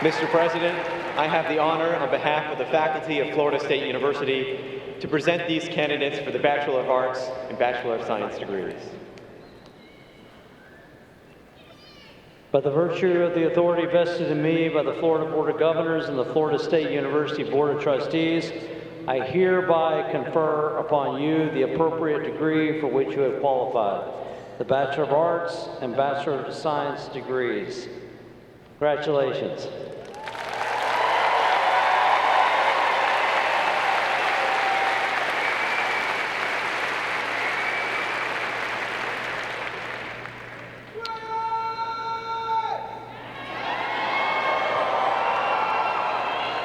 Mr. President, I have the honor on behalf of the faculty of Florida State University to present these candidates for the Bachelor of Arts and Bachelor of Science degrees. By the virtue of the authority vested in me by the Florida Board of Governors and the Florida State University Board of Trustees, I hereby confer upon you the appropriate degree for which you have qualified, the Bachelor of Arts and Bachelor of Science degrees. Congratulations.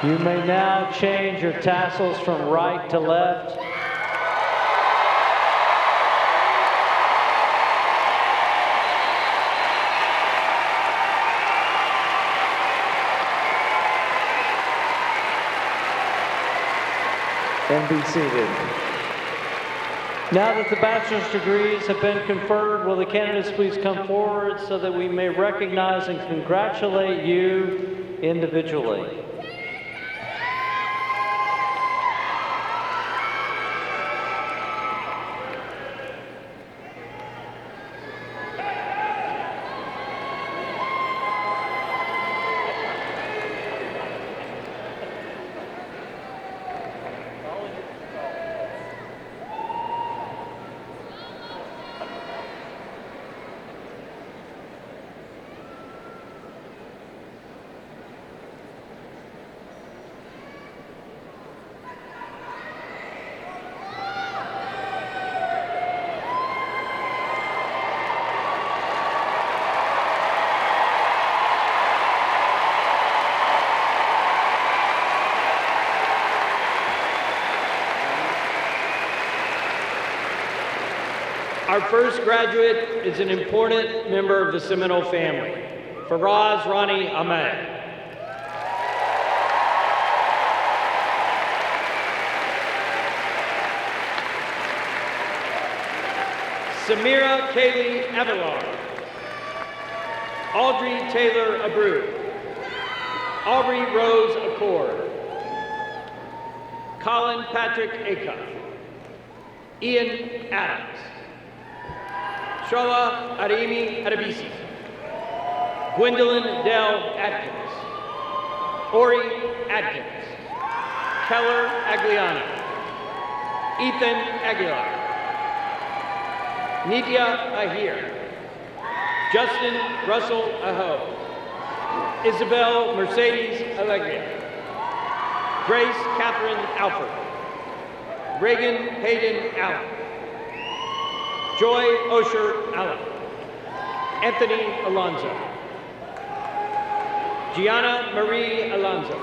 You may now change your tassels from right to left. And be seated. Now that the bachelor's degrees have been conferred, will the candidates please come forward so that we may recognize and congratulate you individually. Our first graduate is an important member of the Seminole family, Faraz Rani Ahmed. Samira Kaylee Avilar, Audrey Taylor Abreu, Aubrey Rose Accord, Colin Patrick Acuff. Ian Adams. Shola Arimi Adebisi. Gwendolyn Dell Atkins. Ori Atkins. Keller Agliano. Ethan Aguilar. Nitya Ahir. Justin Russell Aho. Isabel Mercedes Alegria. Grace Catherine Alford. Reagan Hayden Allen. Joy Osher Allen. Anthony Alonzo. Gianna Marie Alonzo.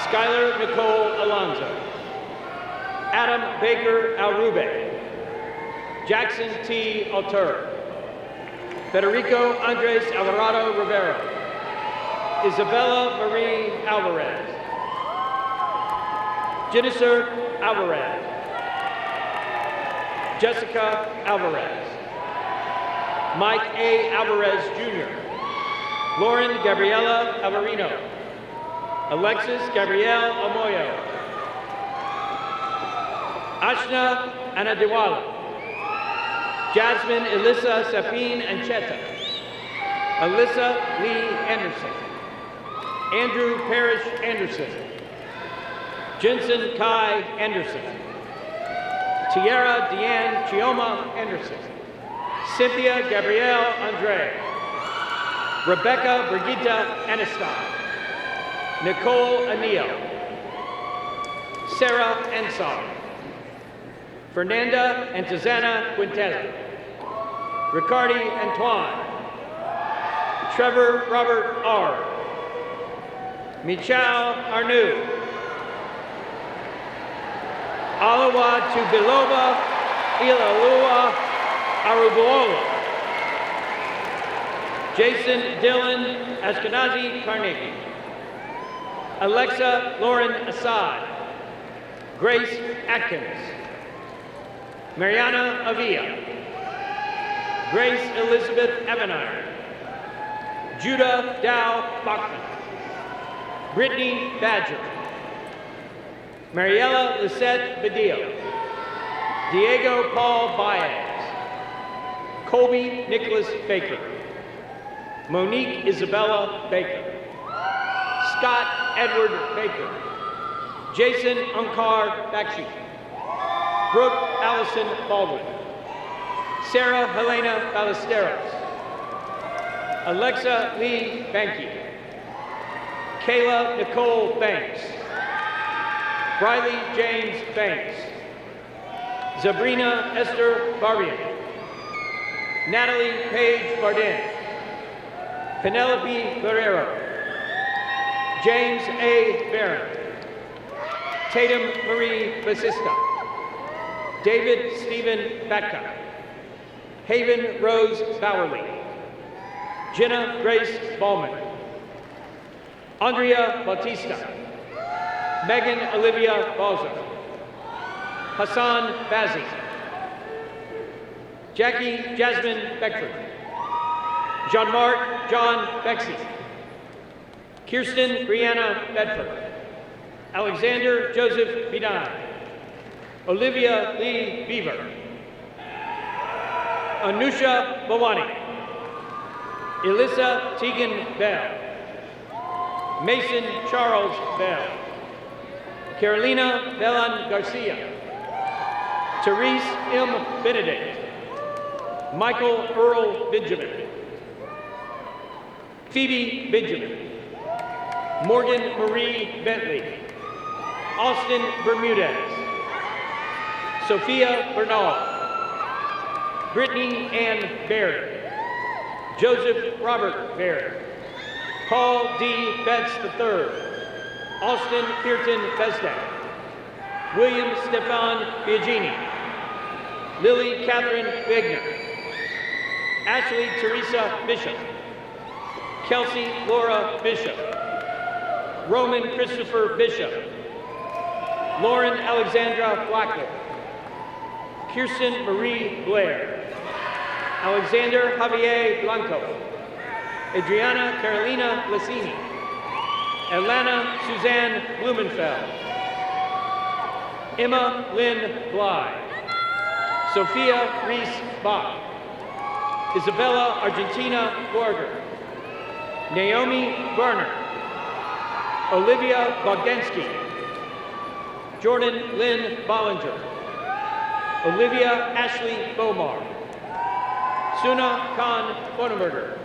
Skylar Nicole Alonzo. Adam Baker Alrube. Jackson T. Altur. Federico Andres Alvarado Rivera. Isabella Marie Alvarez. Jennifer Alvarez. Jessica Alvarez. Mike A. Alvarez Jr. Lauren Gabriela Alvarino. Alexis Gabrielle Amoyo. Ashna Anadewala. Jasmine Elissa Sapine Ancheta. Alyssa Lee Anderson. Andrew Parrish Anderson. Jensen Kai Anderson. Tiara Deanne Chioma Anderson. Cynthia Gabrielle Andre. Rebecca Brigitta Aniston. Nicole Anil. Sarah Ensar. Fernanda Antizana Quintela. Ricardi Antoine. Trevor Robert R. Michal Arnoux. Alawa Tubilova Ilalua Arubuola. Jason Dylan Ashkenazi Carnegie. Alexa Lauren Assad. Grace Atkins. Mariana Avila. Grace Elizabeth Evanard. Judah Dow Bachman. Brittany Badger. Mariella Lisette Badillo. Diego Paul Baez. Colby Nicholas Baker. Monique Isabella Baker. Scott Edward Baker. Jason Unkar Bakshi. Brooke Allison Baldwin. Sarah Helena Ballesteros. Alexa Lee Banky. Kayla Nicole Banks. Briley James Banks. Sabrina Esther Barbian. Natalie Paige Bardin. Penelope Guerrero. James A. Barron. Tatum Marie Basista. David Stephen Batka. Haven Rose Bowerly. Jenna Grace Ballman. Andrea Bautista. Megan Olivia Balzer. Hassan Bazzi. Jackie Jasmine Beckford. Jean-Marc John Bexey. Kirsten Brianna Bedford. Alexander Joseph Bidan. Olivia Lee Beaver. Anusha Bawani. Elissa Tegan Bell. Mason Charles Bell. Carolina Bellan Garcia. Therese M. Benedict. Michael Earl Benjamin. Phoebe Benjamin. Morgan Marie Bentley. Austin Bermudez. Sophia Bernal. Brittany Ann Barry. Joseph Robert Barry. Paul D. Betts III. Austin Pearton Besdak. William Stefan Biagini. Lily Catherine Wigner. Ashley Teresa Bishop. Kelsey Laura Bishop. Roman Christopher Bishop. Lauren Alexandra Blackwood. Kirsten Marie Blair. Alexander Javier Blanco. Adriana Carolina Lassini. Atlanta Suzanne Blumenfeld. Emma Lynn Bly. Sophia Reese Bach. Isabella Argentina Gorger. Naomi Berner. Olivia Bogdansky. Jordan Lynn Bollinger. Olivia Ashley Bomar. Suna Khan Bonenberger.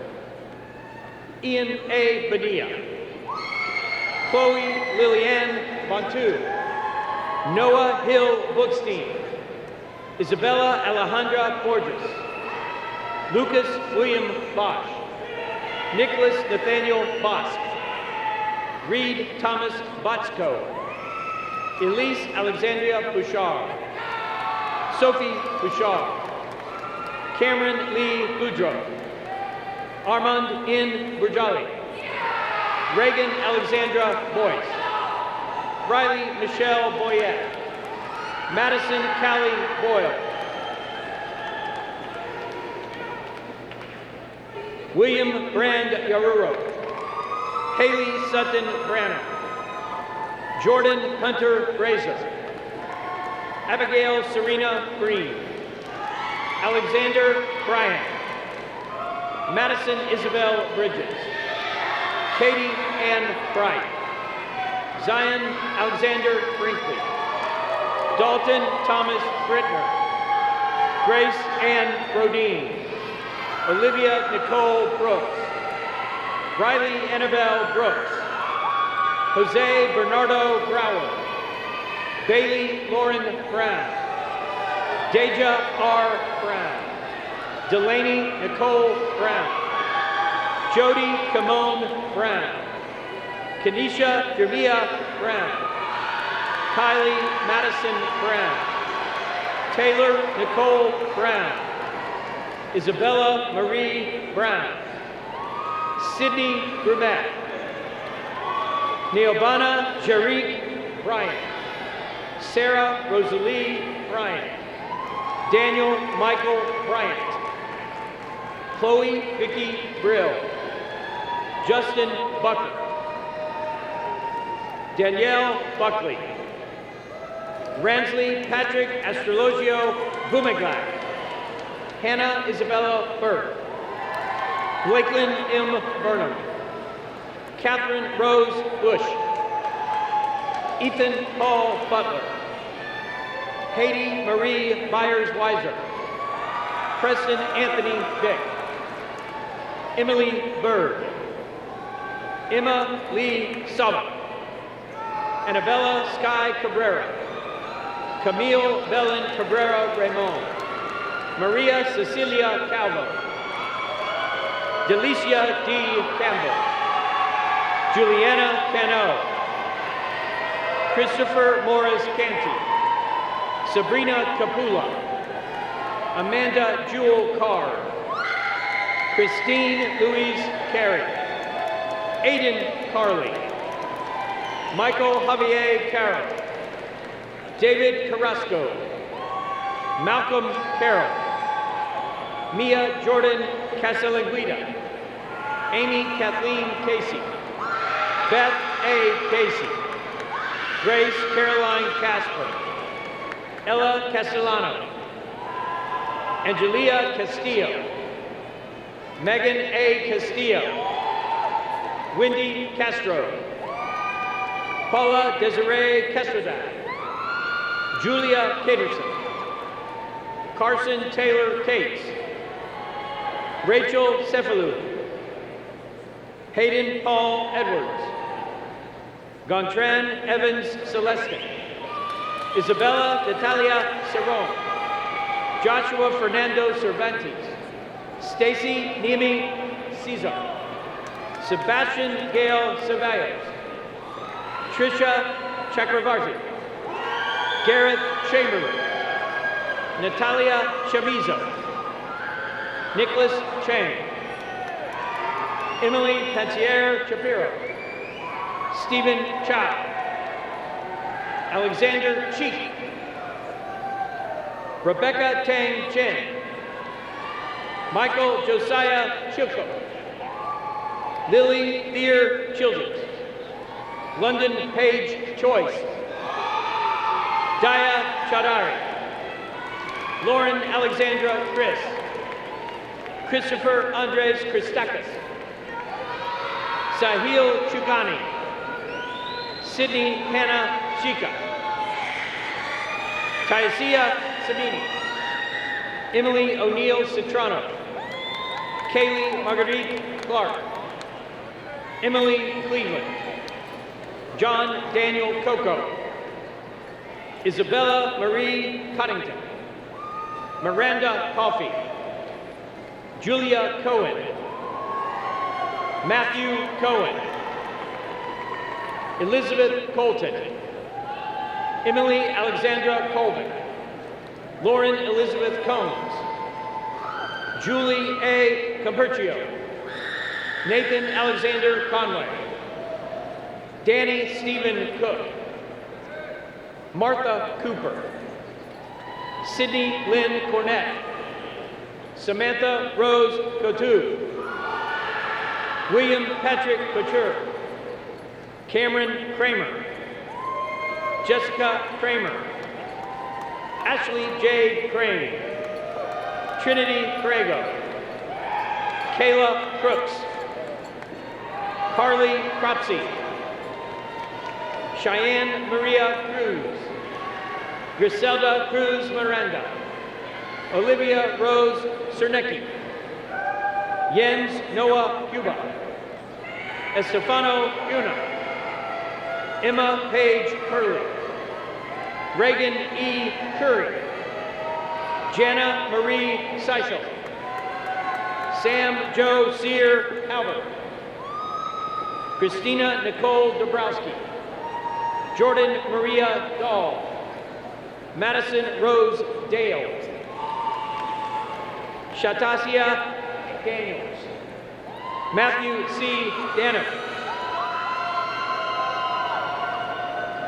Ian A. Bonilla. Chloe Lilianne Bontu. Noah Hill Bookstein. Isabella Alejandra Borges. Lucas William Bosch. Nicholas Nathaniel Bosk. Reed Thomas Botsko. Elise Alexandria Bouchard. Sophie Bouchard. Cameron Lee Boudreau. Armand N. Burjali. Reagan Alexandra Boyce. Riley Michelle Boyette. Madison Callie Boyle. William Brand Yaruro. Haley Sutton Branner. Jordan Hunter Brazer. Abigail Serena Green. Alexander Bryant. Madison Isabel Bridges. Katie Ann Bright. Zion Alexander Brinkley. Dalton Thomas Brittner. Grace Ann Brodeen. Olivia Nicole Brooks. Riley Annabelle Brooks. Jose Bernardo Brower. Bailey Lauren Brown. Deja R. Brown. Delaney Nicole Brown. Jody Camone Brown. Kenesha Jermia Brown. Kylie Madison Brown. Taylor Nicole Brown. Isabella Marie Brown. Sydney Brumet. Neobana Jarique Bryant. Sarah Rosalie Bryant. Daniel Michael Bryant. Chloe Vicky Brill. Justin Bucker. Danielle Buckley. Ransley Patrick Astrologio Bumaglack. Hannah Isabella Burke. Blakelyn M. Burnham. Catherine Rose Bush. Ethan Paul Butler. Haiti Marie Byers-Weiser. Preston Anthony Dick. Emily Bird. Emma Lee Sullivan. Annabella Sky Cabrera. Camille Belen Cabrera Raymond. Maria Cecilia Calvo. Delicia D. Campbell. Juliana Cano. Christopher Morris Canty. Sabrina Capula. Amanda Jewel Carr. Christine Louise Carey. Aiden Carley. Michael Javier Carroll. David Carrasco. Malcolm Carroll. Mia Jordan Casalanguida. Amy Kathleen Casey. Beth A. Casey. Grace Caroline Casper. Ella Castellano. Angelia Castillo. Megan A. Castillo. Wendy Castro. Paula Desiree Kestradan. Julia Caterson. Carson Taylor Cates. Rachel Cephalou. Hayden Paul Edwards. Gontran Evans Celeste. Isabella Natalia Cerrone. Joshua Fernando Cervantes. Stacy Niemi Cesar. Sebastian Gail Ceballos. Trisha Chakravarti. Gareth Chamberlain. Natalia Chamizo. Nicholas Chang. Emily Pantier Shapiro. Stephen Chow. Alexander Cheek. Rebecca Tang Chen. Michael Josiah Chilko. Lily Thier Childers. London Page Choice. Daya Chaudhary. Lauren Alexandra Chris. Christopher Andres Christakis. Sahil Chugani. Sydney Hannah Shika. Taisia Samini. Emily O'Neill Citrano. Kaylee Marguerite Clark. Emily Cleveland. John Daniel Coco. Isabella Marie Cottington. Miranda Coffey. Julia Cohen. Matthew Cohen. Elizabeth Colton. Emily Alexandra Colvin. Lauren Elizabeth Combs. Julie A. Camperchio. Nathan Alexander Conway. Danny Stephen Cook. Martha Cooper. Sydney Lynn Cornett. Samantha Rose Couture. William Patrick Couture. Cameron Kramer. Jessica Kramer. Ashley Jade Crane. Trinity Crago. Kayla Crooks. Carly Cropsey. Cheyenne Maria Cruz. Griselda Cruz Miranda. Olivia Rose Cernecki. Jens Noah Cuba. Estefano Una. Emma Page Curley. Reagan E. Curry. Jana Marie Seichel. Sam Joe Sear Halbert. Christina Nicole Dabrowski. Jordan Maria Dahl. Madison Rose Dale. Shatasia Daniels. Matthew C. Danner.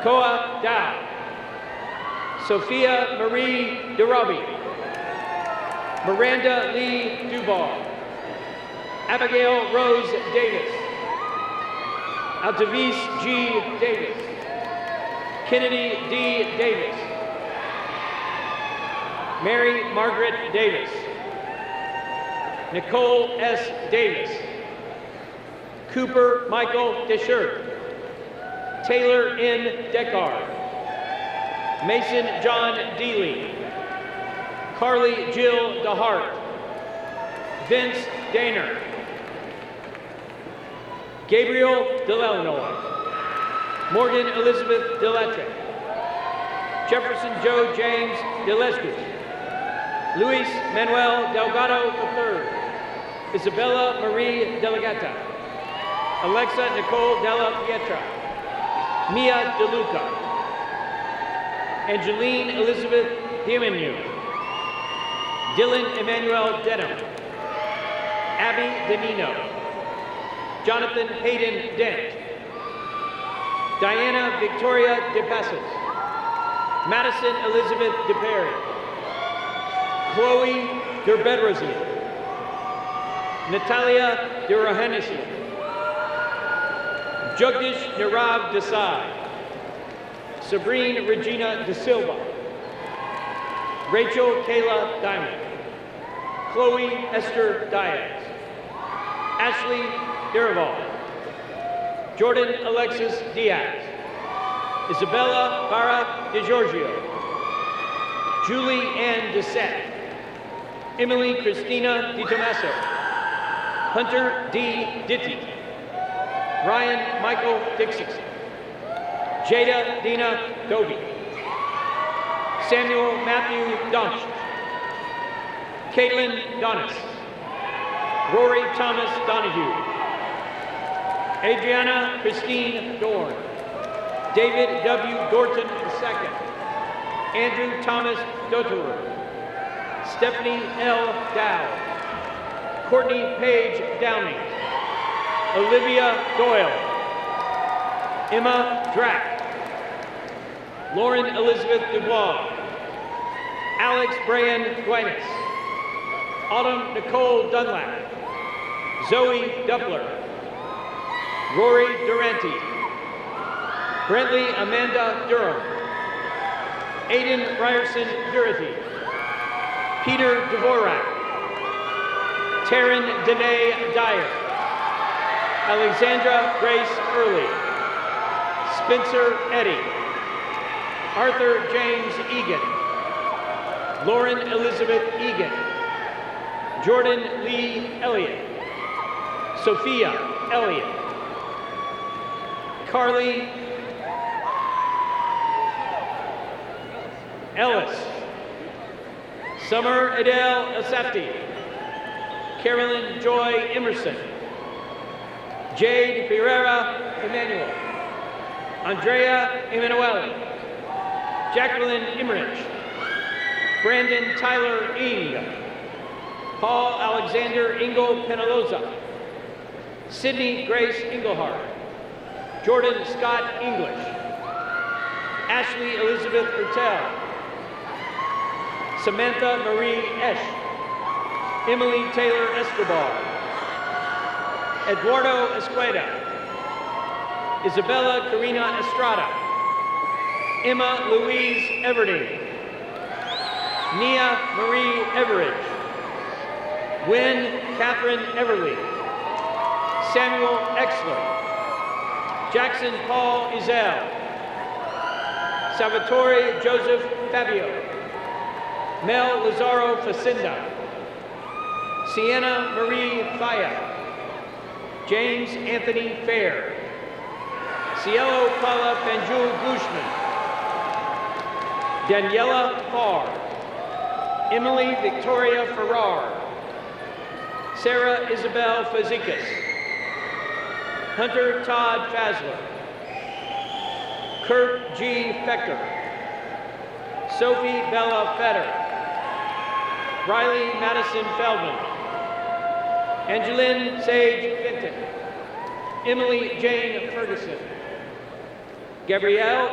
Koa Dow. Sophia Marie DeRobbie. Miranda Lee Duval. Abigail Rose Davis. Altavis G. Davis. Kennedy D. Davis. Mary Margaret Davis. Nicole S. Davis. Cooper Michael Deschert. Taylor N. Deckard. Mason John Deely. Carly Jill DeHart. Vince Daner. Gabriel Delanoy. Morgan Elizabeth Delettre. Jefferson Joe James Delescu. Luis Manuel Delgado III. Isabella Marie Delegata. Alexa Nicole Della Pietra. Mia DeLuca. Angeline Elizabeth Diemenu. Dylan Emmanuel Dedham. Abby Denino. Jonathan Hayden Dent. Diana Victoria DePassos. Madison Elizabeth DePerry. Chloe Derbedrosian. Natalia Durahanesian. Jagdish Nirav Desai. Sabrine Regina De Silva. Rachel Kayla Diamond. Chloe Esther Diaz. Ashley Derival. Jordan Alexis Diaz. Isabella Barra DeGiorgio. Julie Ann Dissette. Emily Christina DiTomaso. Hunter D. Ditti. Ryan Michael Dixon. Jada Dina Dobie. Samuel Matthew Donch. Caitlin Donis. Rory Thomas Donahue. Adriana Christine Dorn. David W. Dorton II. Andrew Thomas Doterer. Stephanie L. Dow. Courtney Paige Downing. Olivia Doyle. Emma Drack. Lauren Elizabeth Dubois. Alex Brian Guinness. Autumn Nicole Dunlap. Zoe Doubler. Rory Durante. Brentley Amanda Durham. Aiden Ryerson Durity, Peter Dvorak, Taryn Danae Dyer, Alexandra Grace Early, Spencer Eddy, Arthur James Egan, Lauren Elizabeth Egan, Jordan Lee Elliott, Sophia Elliott, Carly Ellis, Summer Adele Asafti, Carolyn Joy Emerson, Jade Ferreira Emmanuel, Andrea Emanuele, Jacqueline Emmerich, Brandon Tyler Ing, Paul Alexander Ingle Penaloza, Sydney Grace Engelhardt, Jordan Scott English, Ashley Elizabeth Bertel, Samantha Marie Esch, Emily Taylor Escobar, Eduardo Esqueda, Isabella Karina Estrada, Emma Louise Everding, Nia Marie Everidge, Gwen Catherine Everly, Samuel Exler, Jackson Paul Ezel, Salvatore Joseph Fabio, Mel Lazaro Facinda, Sienna Marie Faya, James Anthony Fair, Cielo Paula Panjul Glushman, Daniela Farr, Emily Victoria Farrar, Sarah Isabel Fazikas, Hunter Todd Fazler, Kurt G. Fechter, Sophie Bella Fetter, Riley Madison Feldman, Angeline Sage Fenton, Emily Jane Ferguson, Gabriel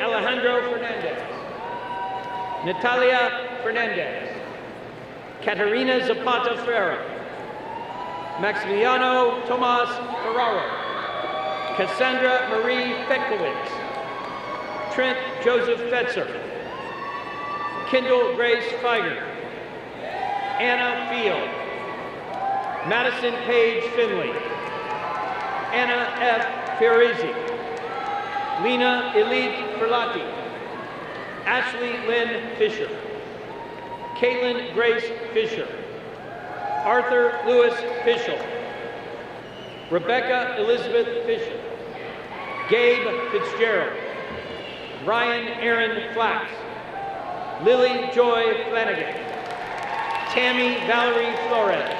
Alejandro Fernandez, Natalia Fernandez, Caterina Zapata Ferreira, Maximiliano Tomas Ferraro, Cassandra Marie Fecklowitz, Trent Joseph Fetzer, Kendall Grace Feiger, Anna Field, Madison Paige Finley, Anna F. Fiorizi, Lena Elite Ferlati, Ashley Lynn Fisher, Caitlin Grace Fisher, Arthur Lewis Fischel, Rebecca Elizabeth Fisher, Gabe Fitzgerald, Ryan Aaron Flax, Lily Joy Flanagan, Tammy Valerie Flores,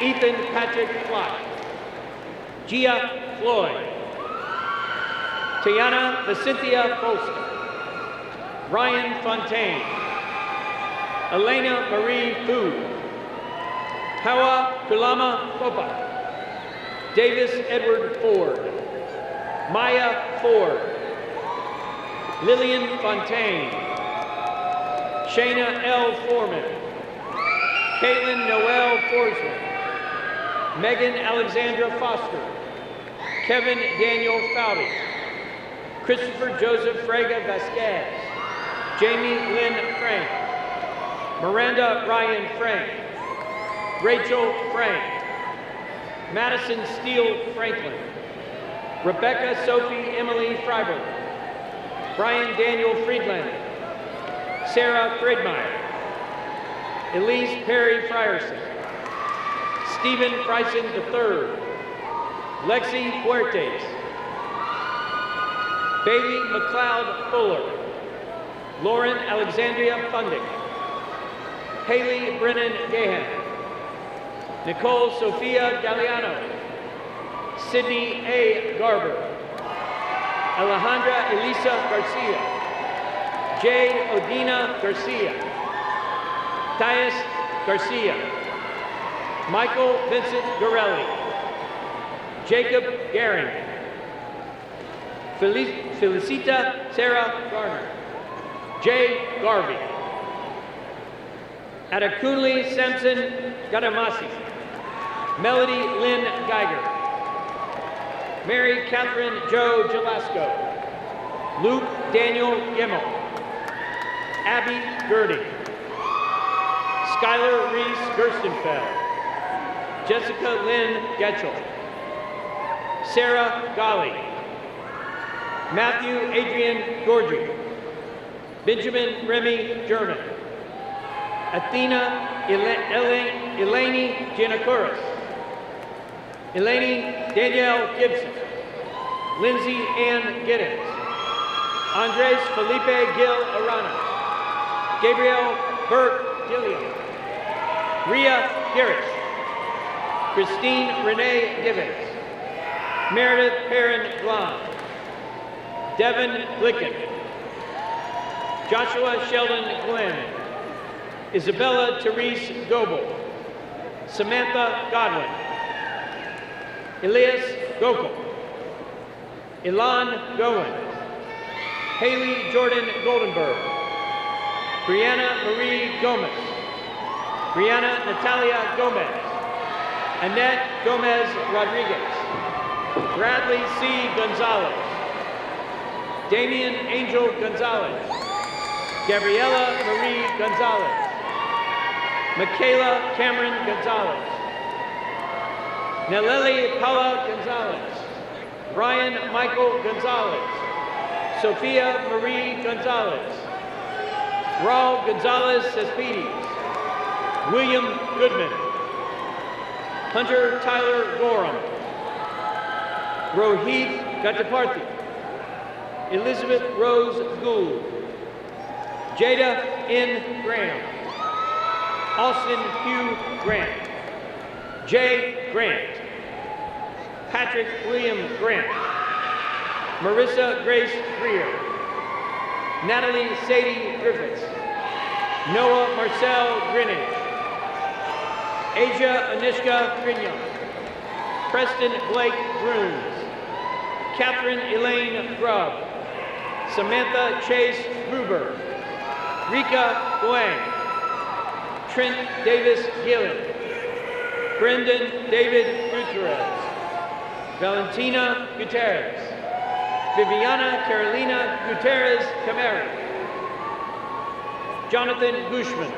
Ethan Patrick Flock, Gia Floyd, Tiana Vicentia Folster, Ryan Fontaine, Elena Marie Fu, Hawa Kulama Fopa, Davis Edward Ford, Maya Ford, Lillian Fontaine, Shayna L. Foreman, Caitlin Noel Forsman, Megan Alexandra Foster, Kevin Daniel Fowdy, Christopher Joseph Frega Vasquez, Jamie Lynn Frank, Miranda Ryan Frank, Rachel Frank, Madison Steele Franklin, Rebecca Sophie Emily Freiberg, Brian Daniel Friedland, Sarah Friedmeier, Elise Perry Frierson, Stephen Bryson III, Lexi Huertes, Bailey McLeod Fuller, Lauren Alexandria Fundick, Haley Brennan Gahan, Nicole Sophia Galliano, Sydney A. Garber, Alejandra Elisa Garcia, Jade Odina Garcia, Thais Garcia, Michael Vincent Gorelli, Jacob Garing, Felicita Sarah Garner, Jay Garvey, Atakunli Samson Gadamasi, Melody Lynn Geiger, Mary Catherine Joe Jalasco, Luke Daniel Yemmel, Abby Girding, Skylar Reese Gerstenfeld, Jessica Lynn Getchell, Sarah Golly, Matthew Adrian Gorgie, Benjamin Remy German, Athena Eleni Giannakouros, Eleni Danielle Gibson, Lindsay Ann Giddens, Andres Felipe Gil Arana, Gabriel Burt Gilliam, Ria Garish, Christine Renee Gibbons, Meredith Perrin Blond, Devin Glicken, Joshua Sheldon Glenn, Isabella Therese Goebel, Samantha Godwin, Elias Gokel, Ilan Goen, Haley Jordan Goldenberg, Brianna Marie Gomez, Brianna Natalia Gomez, Annette Gomez Rodriguez, Bradley C. Gonzalez, Damian Angel Gonzalez, Gabriela Marie Gonzalez, Michaela Cameron Gonzalez, Naleli Paula Gonzalez, Ryan Michael Gonzalez, Sophia Marie Gonzalez, Raul Gonzalez Cespedes, William Goodman, Hunter Tyler Gorham, Rohit Gataparthi, Elizabeth Rose Gould, Jada N. Graham, Austin Hugh Grant, Jay Grant, Patrick William Grant, Marissa Grace Greer, Natalie Sadie Griffiths, Noah Marcel Greenidge, Asia Anishka Grignon, Preston Blake Bruns, Catherine Elaine Grubb, Samantha Chase Gruber, Rika Guang, Trent Davis Gillen, Brendan David Gutierrez, Valentina Gutierrez, Viviana Carolina Gutierrez Camara, Jonathan Gushman,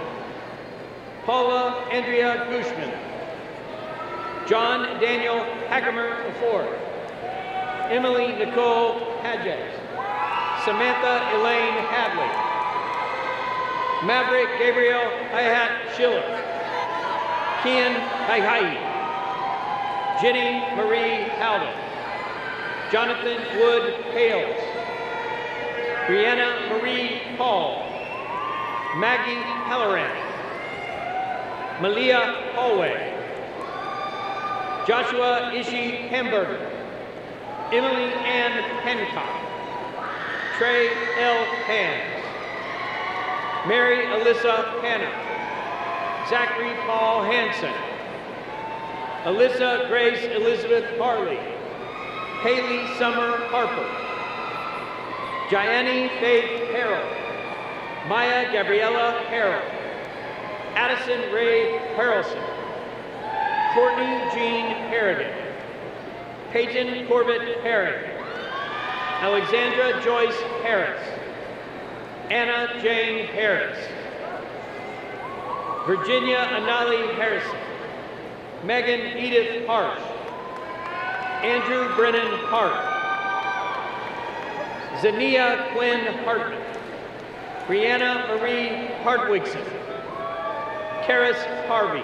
Paula Andrea Gushman, John Daniel Hackemer IV, Emily Nicole Hadjes, Samantha Elaine Hadley, Maverick Gabriel Hayat Schiller, Kian Haihai, Jenny Marie Howden, Jonathan Wood Hales, Brianna Marie Paul, Maggie Halloran, Malia Hallway, Joshua Ishi Hamburger, Emily Ann Hancock, Trey L. Hands, Mary Alyssa Hanna, Zachary Paul Hansen, Alyssa Grace Elizabeth Harley, Haley Summer Harper, Gianni Faith Harrell, Maya Gabriella Harrell, Addison Ray Harrelson, Courtney Jean Harrigan, Peyton Corbett Herring, Alexandra Joyce Harris, Anna Jane Harris, Virginia Anali Harrison, Megan Edith Harsh, Andrew Brennan Hart, Zania Quinn Hartman, Brianna Marie Hardwigson, Karis Harvey,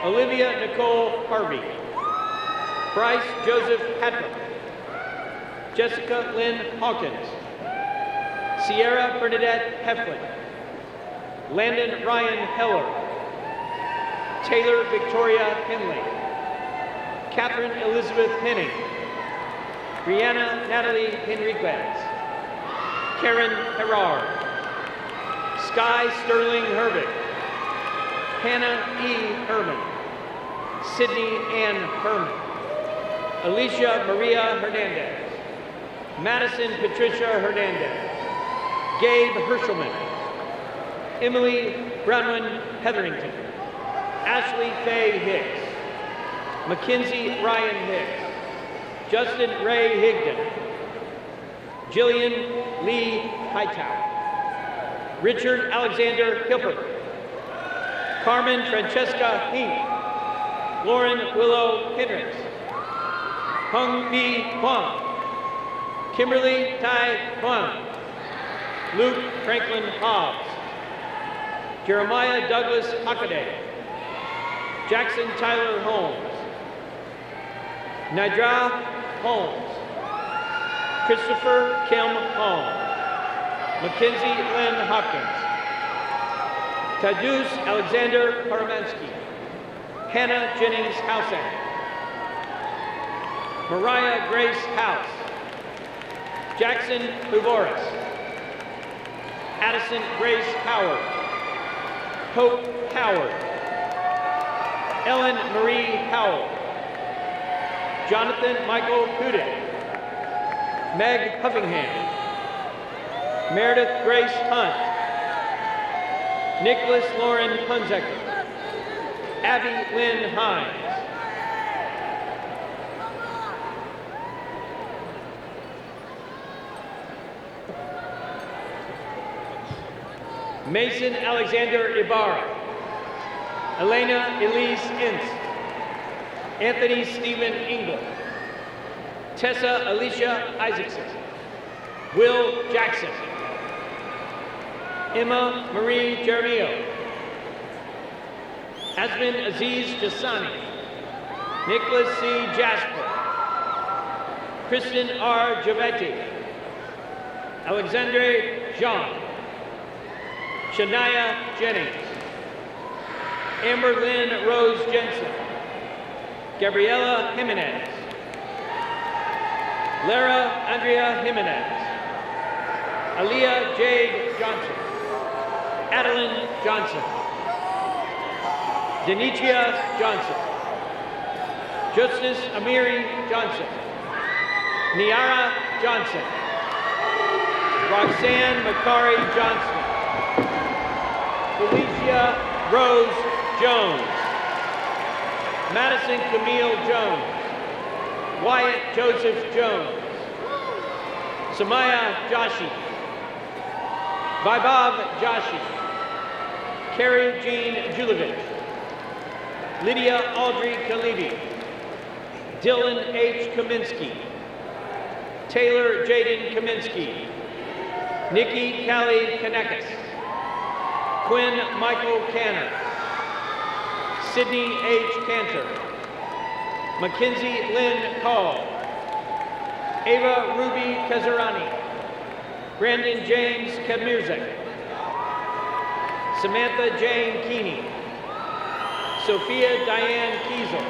Olivia Nicole Harvey, Bryce Joseph Hadrick, Jessica Lynn Hawkins, Sierra Bernadette Heflin, Landon Ryan Heller, Taylor Victoria Henley, Catherine Elizabeth Henning, Brianna Natalie Henriquez, Karen Herrard, Sky Sterling Herbig, Hannah E. Herman, Sydney Ann Herman, Alicia Maria Hernandez, Madison Patricia Hernandez, Gabe Hershelman, Emily Brownwin Hetherington, Ashley Faye Hicks, Mackenzie Ryan Hicks, Justin Ray Higdon, Jillian Lee Hightower, Richard Alexander Hilper. Carmen Francesca Hink. Lauren Willow Hendricks. Hung Mi Huang. Kimberly Tai Huang. Luke Franklin Hobbs. Jeremiah Douglas Hockaday. Jackson Tyler Holmes. Nidra Holmes. Christopher Kim Holmes. Mackenzie Lynn Hopkins. Tadeusz Alexander Paramansky. Hannah Jennings Housen. Mariah Grace House. Jackson Huboris. Addison Grace Howard. Hope Howard. Ellen Marie Howell. Jonathan Michael Hudick. Meg Huffingham. Meredith Grace Hunt. Nicholas Lauren Hunzecker. Abby Lynn Hines. Mason Alexander Ibarra. Elena Elise Ince. Anthony Stephen Engel. Tessa Alicia Isaacson. Will Jackson. Emma Marie Jeremio. Asmin Aziz Jasani. Nicholas C. Jasper. Kristen R. Givetti. Alexandre Jean. Shania Jennings. Amber Lynn Rose Jensen. Gabriela Jimenez. Lara Andrea Jimenez. Aaliyah Jade Johnson. Adeline Johnson. Denitria Johnson. Justice Amiri Johnson. Niara Johnson. Roxanne Macari Johnson. Felicia Rose Jones. Madison Camille Jones. Wyatt Joseph Jones. Samaya Joshi. Vaibhav Joshi. Carrie Jean Julovich. Lydia Audrey Kalibi. Dylan H. Kaminsky. Taylor Jaden Kaminsky. Nikki Callie Kanekis. Quinn Michael Canner. Sydney H. Cantor. Mackenzie Lynn Call. Ava Ruby Kazarani. Brandon James Kamirzek. Samantha Jane Keeney. Sophia Diane Kiesel.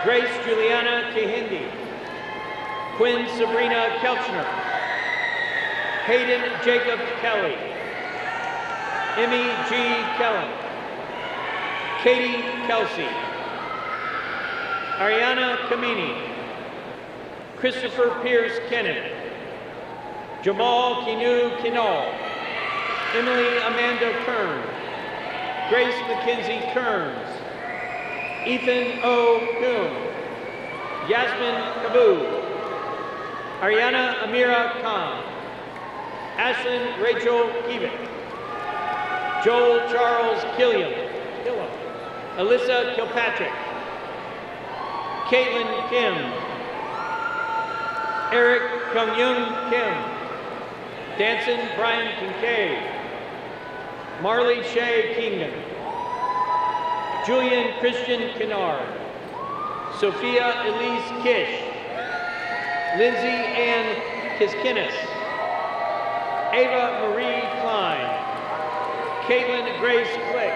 Grace Juliana Kahindi. Quinn Sabrina Kelchner. Hayden Jacob Kelly. Emmy G. Kellen. Katie Kelsey. Ariana Kamini. Christopher Pierce Kennan. Jamal Kinu Kinal. Emily Amanda Kern. Grace Mackenzie Kearns. Ethan O. Kuhn. Yasmin Kabu. Ariana Amira Khan. Ashlyn Rachel Kievit. Joel Charles Killiam. Alyssa Kilpatrick. Caitlin Kim. Eric Kyung-Yoon Kim. Danson Brian Kincaid. Marley Shea Kingdon. Julian Christian Kennard. Sophia Elise Kish. Lindsay Ann Kiskinis. Ava Marie Klein. Caitlin Grace Click.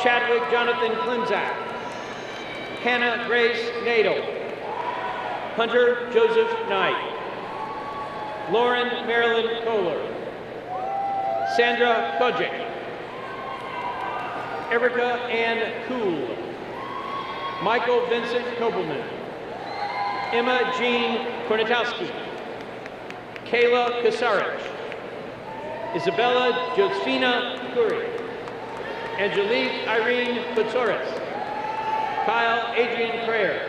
Chadwick Jonathan Klimzak. Hannah Grace Nadel. Hunter Joseph Knight. Lauren Marilyn Kohler. Sandra Kojic. Erica Ann Kuhl. Michael Vincent Kobelman. Emma Jean Kornatowski. Kayla Kasarich. Isabella Josefina Curry. Angelique Irene Futsoris. Kyle Adrian Prayer.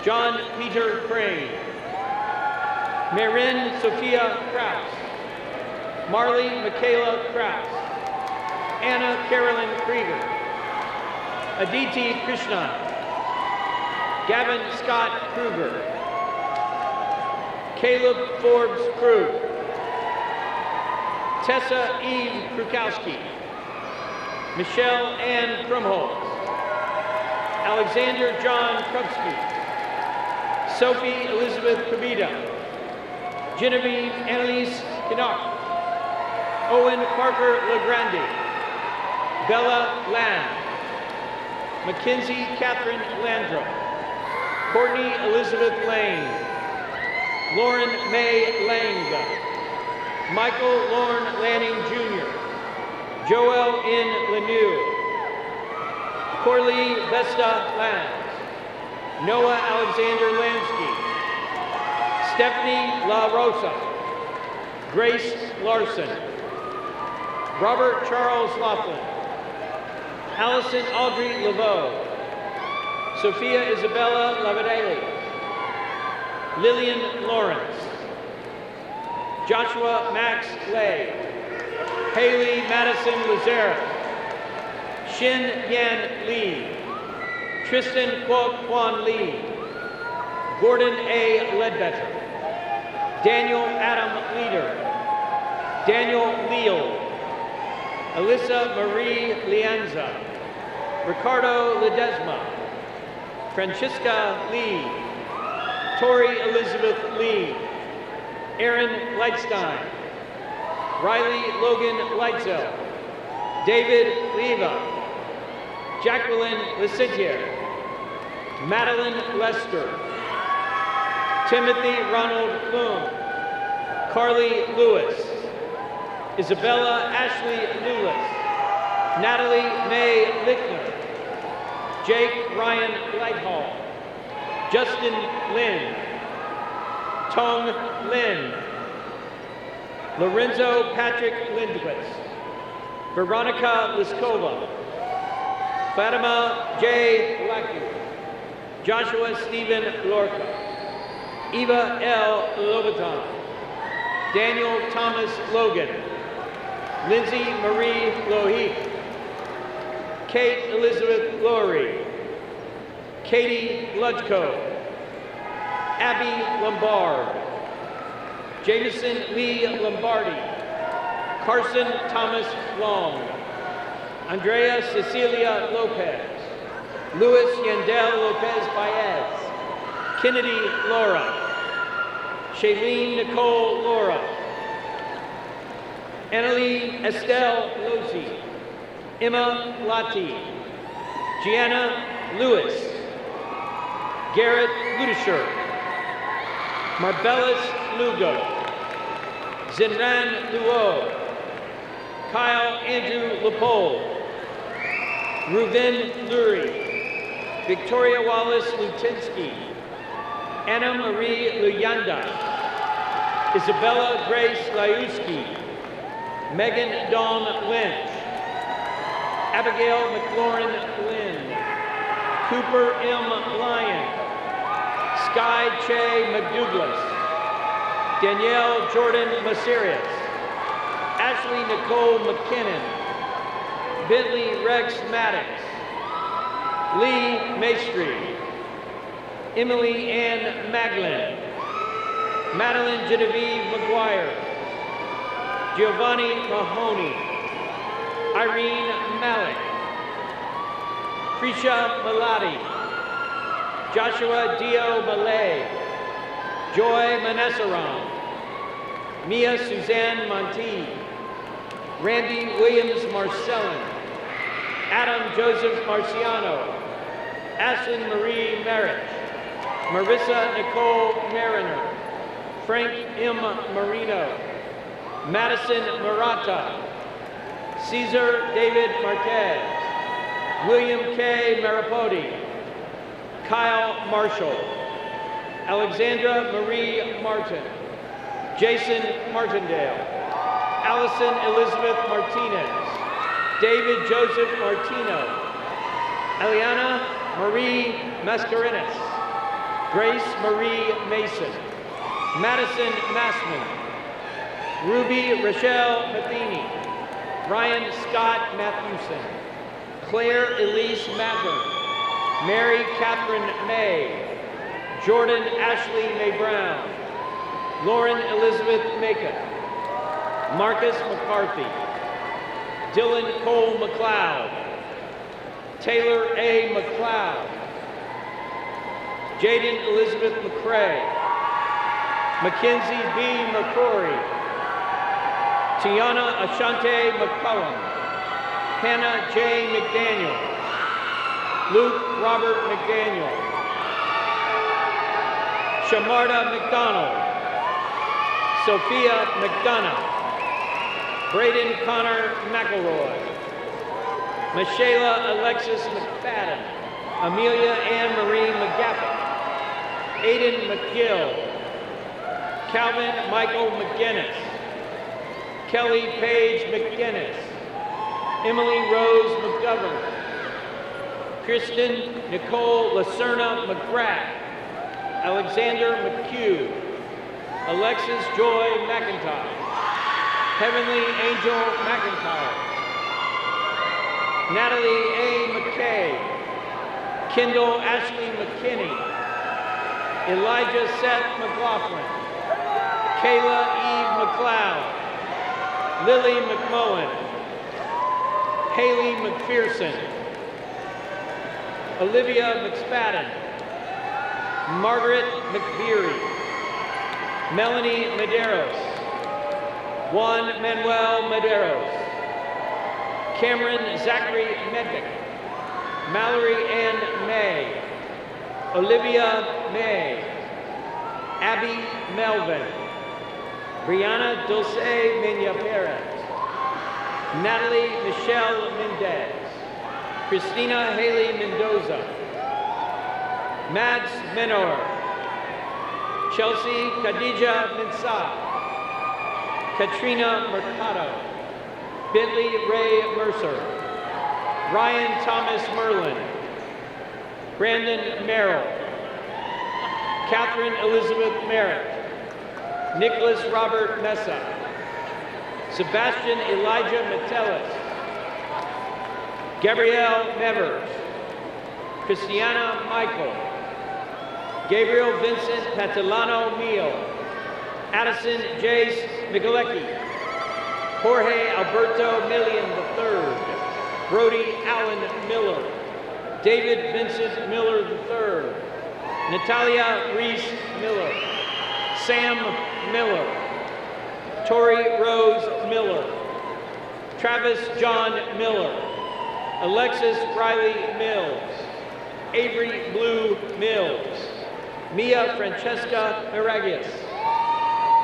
John Peter Crane. Marin Sophia Kraus. Marley Michaela Kraus, Anna Carolyn Krieger, Aditi Krishnan, Gavin Scott Kruger, Caleb Forbes Krug, Tessa Eve Krukowski, Michelle Ann Krumholtz, Alexander John Krupski, Sophie Elizabeth Kavita, Genevieve Annalise Kinnock, Owen Parker LeGrande, Bella Land, Mackenzie Catherine Landrum, Courtney Elizabeth Lane, Lauren May Lang, Michael Lorne Lanning Jr., Joel N. Lanoux, Corley Vesta Lands, Noah Alexander Lansky, Stephanie La Rosa, Grace Larson, Robert Charles Laughlin, Allison Audrey Laveau, Sophia Isabella Lavadele, Lillian Lawrence, Joshua Max Lay, Haley Madison Lazara, Shin Yan Lee, Tristan Kwok Kwan Lee, Gordon A. Ledbetter, Daniel Adam Leader, Daniel Leal, Alyssa Marie Lianza, Ricardo Ledesma, Francisca Lee, Tori Elizabeth Lee, Aaron Lightstein, Riley Logan Lightzel, David Leva, Jacqueline Lecitier, Madeline Lester, Timothy Ronald Bloom, Carly Lewis, Isabella Ashley Lewis, Natalie Mae Lickner, Jake Ryan Lighthall, Justin Lin, Tong Lin, Lorenzo Patrick Lindquist, Veronica Liskova, Fatima J. Lackey, Joshua Stephen Lorca, Eva L. Lobaton, Daniel Thomas Logan, Lindsay Marie Lohik, Kate Elizabeth Laurie, Katie Ludko, Abby Lombard, Jameson Lee Lombardi, Carson Thomas Long, Andrea Cecilia Lopez, Luis Yandel Lopez Baez, Kennedy Laura, Shailene Nicole Laura, Annalie Estelle Lozi, Emma Lati, Gianna Lewis, Garrett Ludisher, Marbellis Lugo, Zinran Luo, Kyle Andrew Lepole, Reuven Lurie, Victoria Wallace Lutinsky, Anna Marie Luyanda, Isabella Grace Liuski, Megan Dawn Lynch, Abigail McLaurin Lynn, Cooper M. Lyon, Sky Che McDouglas, Danielle Jordan Maserius, Ashley Nicole McKinnon, Bentley Rex Maddox, Lee Maestri, Emily Ann Maglin, Madeline Genevieve McGuire, Giovanni Mahoney, Irene Malik, Krisha Malati, Joshua Dio Ballet, Joy Manessaram, Mia Suzanne Monti, Randy Williams Marcellin, Adam Joseph Marciano, Ashlyn Marie Merritt, Marissa Nicole Mariner, Frank M. Marino, Madison Murata, Cesar David Marquez, William K. Maripodi, Kyle Marshall, Alexandra Marie Martin, Jason Martindale, Allison Elizabeth Martinez, David Joseph Martino, Eliana Marie Mascarenas, Grace Marie Mason, Madison Massman, Ruby Rochelle Matheny, Ryan Scott Mathewson, Claire Elise Mather, Mary Catherine May, Jordan Ashley May Brown, Lauren Elizabeth Macon, Marcus McCarthy, Dylan Cole McLeod, Taylor A. McLeod, Jaden Elizabeth McCray, Mackenzie B. McCrory, Tiana Ashante McCullum, Hannah J. McDaniel, Luke Robert McDaniel, Shamarda McDonald, Sophia McDonough, Braden Connor McElroy, Michaela Alexis McFadden, Amelia Ann Marie McGaffin, Aiden McGill, Calvin Michael McGinnis, Kelly Paige McGinnis, Emily Rose McGovern, Kristen Nicole Lacerna McGrath, Alexander McHugh, Alexis Joy McIntyre, Heavenly Angel McIntyre, Natalie A. McKay, Kendall Ashley McKinney, Elijah Seth McLaughlin, Kayla Eve McLeod, Lily McMullen, Haley McPherson, Olivia McSpadden, Margaret McBeery, Melanie Medeiros, Juan Manuel Medeiros, Cameron Zachary Medvick, Mallory Ann May, Olivia May, Abby Melvin, Brianna Dulce Mena Perez, Natalie Michelle Mendez, Christina Haley Mendoza, Mads Menor, Chelsea Khadija Mensah, Katrina Mercado, Bentley Ray Mercer, Ryan Thomas Merlin, Brandon Merrill, Catherine Elizabeth Merritt, Nicholas Robert Mesa, Sebastian Elijah Metellus, Gabrielle Nevers, Christiana Michael, Gabriel Vincent Patilano Meal, Addison Jace Michalecki, Jorge Alberto Millian III, Brody Allen Miller, David Vincent Miller III, Natalia Reese Miller, Sam Miller, Tori Rose Miller, Travis John Miller, Alexis Riley Mills, Avery Blue Mills, Mia Francesca Miragius,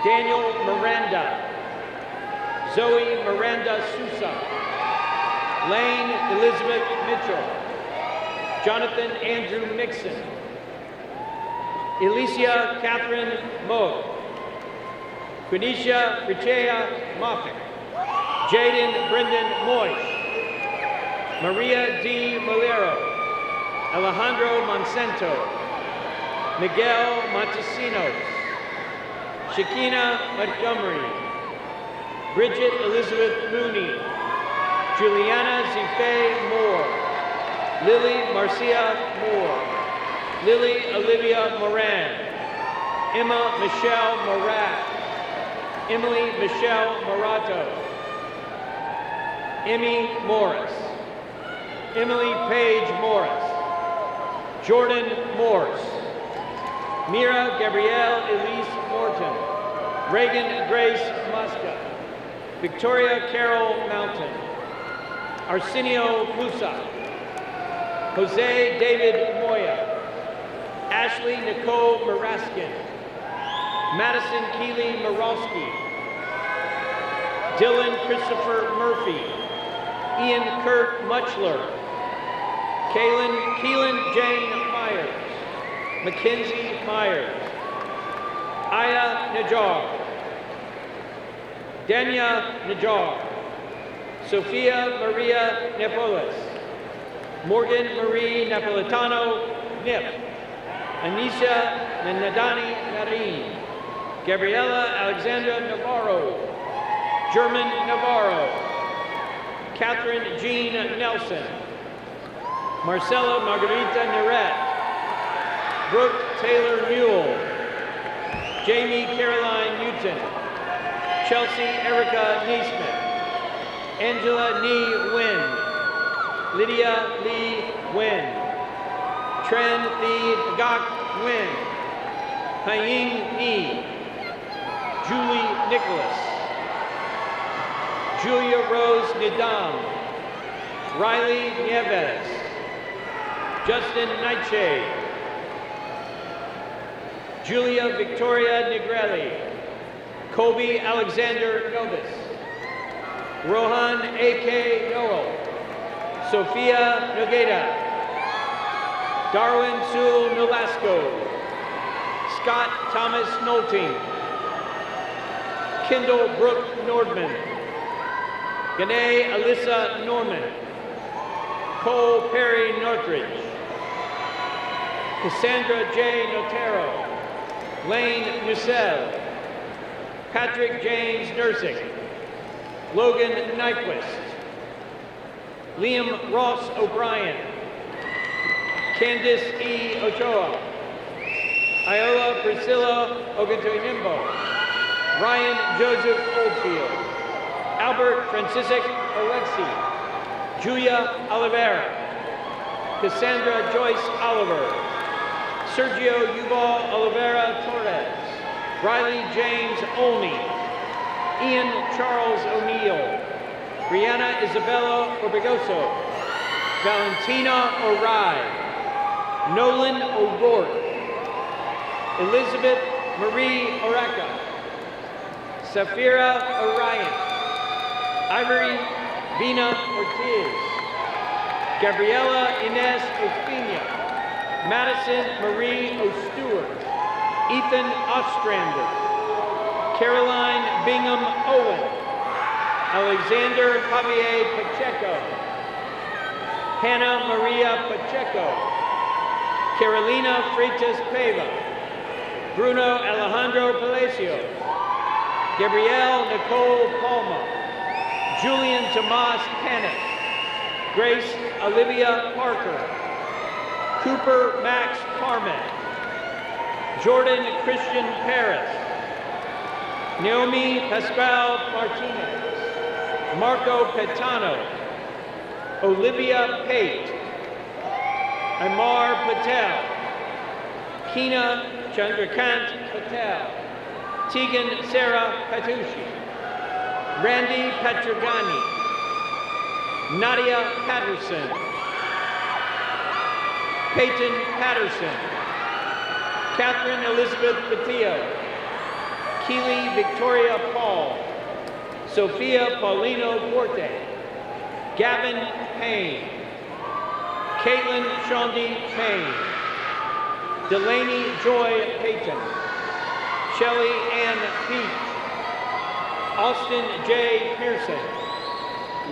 Daniel Miranda, Zoe Miranda Sousa, Lane Elizabeth Mitchell, Jonathan Andrew Nixon, Alicia Catherine Moe, Quenisha Richea Moffitt, Jaden Brendan Moyes, Maria D. Malero, Alejandro Monsanto, Miguel Montesinos, Shakina Montgomery, Bridget Elizabeth Mooney, Juliana Zife Moore, Lily Marcia Moore, Lily Olivia Moran, Emma Michelle Morat, Emily Michelle Morato, Emmy Morris, Emily Page Morris, Jordan Morse, Mira Gabrielle Elise Morton, Reagan Grace Musca, Victoria Carol Mountain, Arsenio Musa, Jose David Moya, Ashley Nicole Maraskin, Madison Keeley Morosky, Dylan Christopher Murphy, Ian Kurt Muchler, Keelan Jane Myers, Mackenzie Myers, Aya Najar, Dania Najar, Sophia Maria Nepolis, Morgan Marie Napolitano Nip, Anisha Nadani Narin, Gabriela Alexandra Navarro, German Navarro, Catherine Jean Nelson, Marcella Margarita Neret, Brooke Taylor Newell, Jamie Caroline Newton, Chelsea Erica Neesmith, Angela Nee Nguyen, Lydia Lee Nguyen, Tran Thi Gak Nguyen, Haiying Yi, Julie Nicholas, Julia Rose Nidam, Riley Nieves, Justin Nightshade, Julia Victoria Negrelli, Colby Alexander Novus, Rohan A.K. Noel, Sophia Nogueda, Darwin Sewell Nolasco, Scott Thomas Nolting, Kendall Brooke Nordman, Ganae Alyssa Norman, Cole Perry Northridge, Cassandra J. Notero, Lane Nussel, Patrick James Nursing, Logan Nyquist, Liam Ross O'Brien, Candice E. Ochoa, Iola Priscilla Oguntoyimbo, Ryan Joseph Oldfield, Albert Francisek Alexi, Julia Oliveira, Cassandra Joyce Oliver, Sergio Yuval Oliveira Torres, Riley James Olney, Ian Charles O'Neill, Brianna Isabella Orbegoso, Valentina O'Rye, Nolan O'Rourke, Elizabeth Marie Oraca, Safira Orion, Ivory Vina Ortiz, Gabriela Inez Ospina, Madison Marie O'Stewart, Ethan Ostrander, Caroline Bingham Owen, Alexander Javier Pacheco, Hannah Maria Pacheco, Carolina Freitas Peva, Bruno Alejandro Palacios, Gabrielle Nicole Palma, Julian Tomas Panik, Grace Olivia Parker, Cooper Max Carmen, Jordan Christian Paris, Naomi Pascal Martinez, Marco Petano, Olivia Pate, Amar Patel, Keena Chandrakant Patel, Tegan Sarah Patushi, Randy Petrogani, Nadia Patterson, Peyton Patterson, Catherine Elizabeth Patillo, Keely Victoria Paul, Sophia Paulino Forte, Gavin Payne, Caitlin Shondi Payne, Delaney Joy Payton, Shelley Ann Peach, Austin J. Pearson,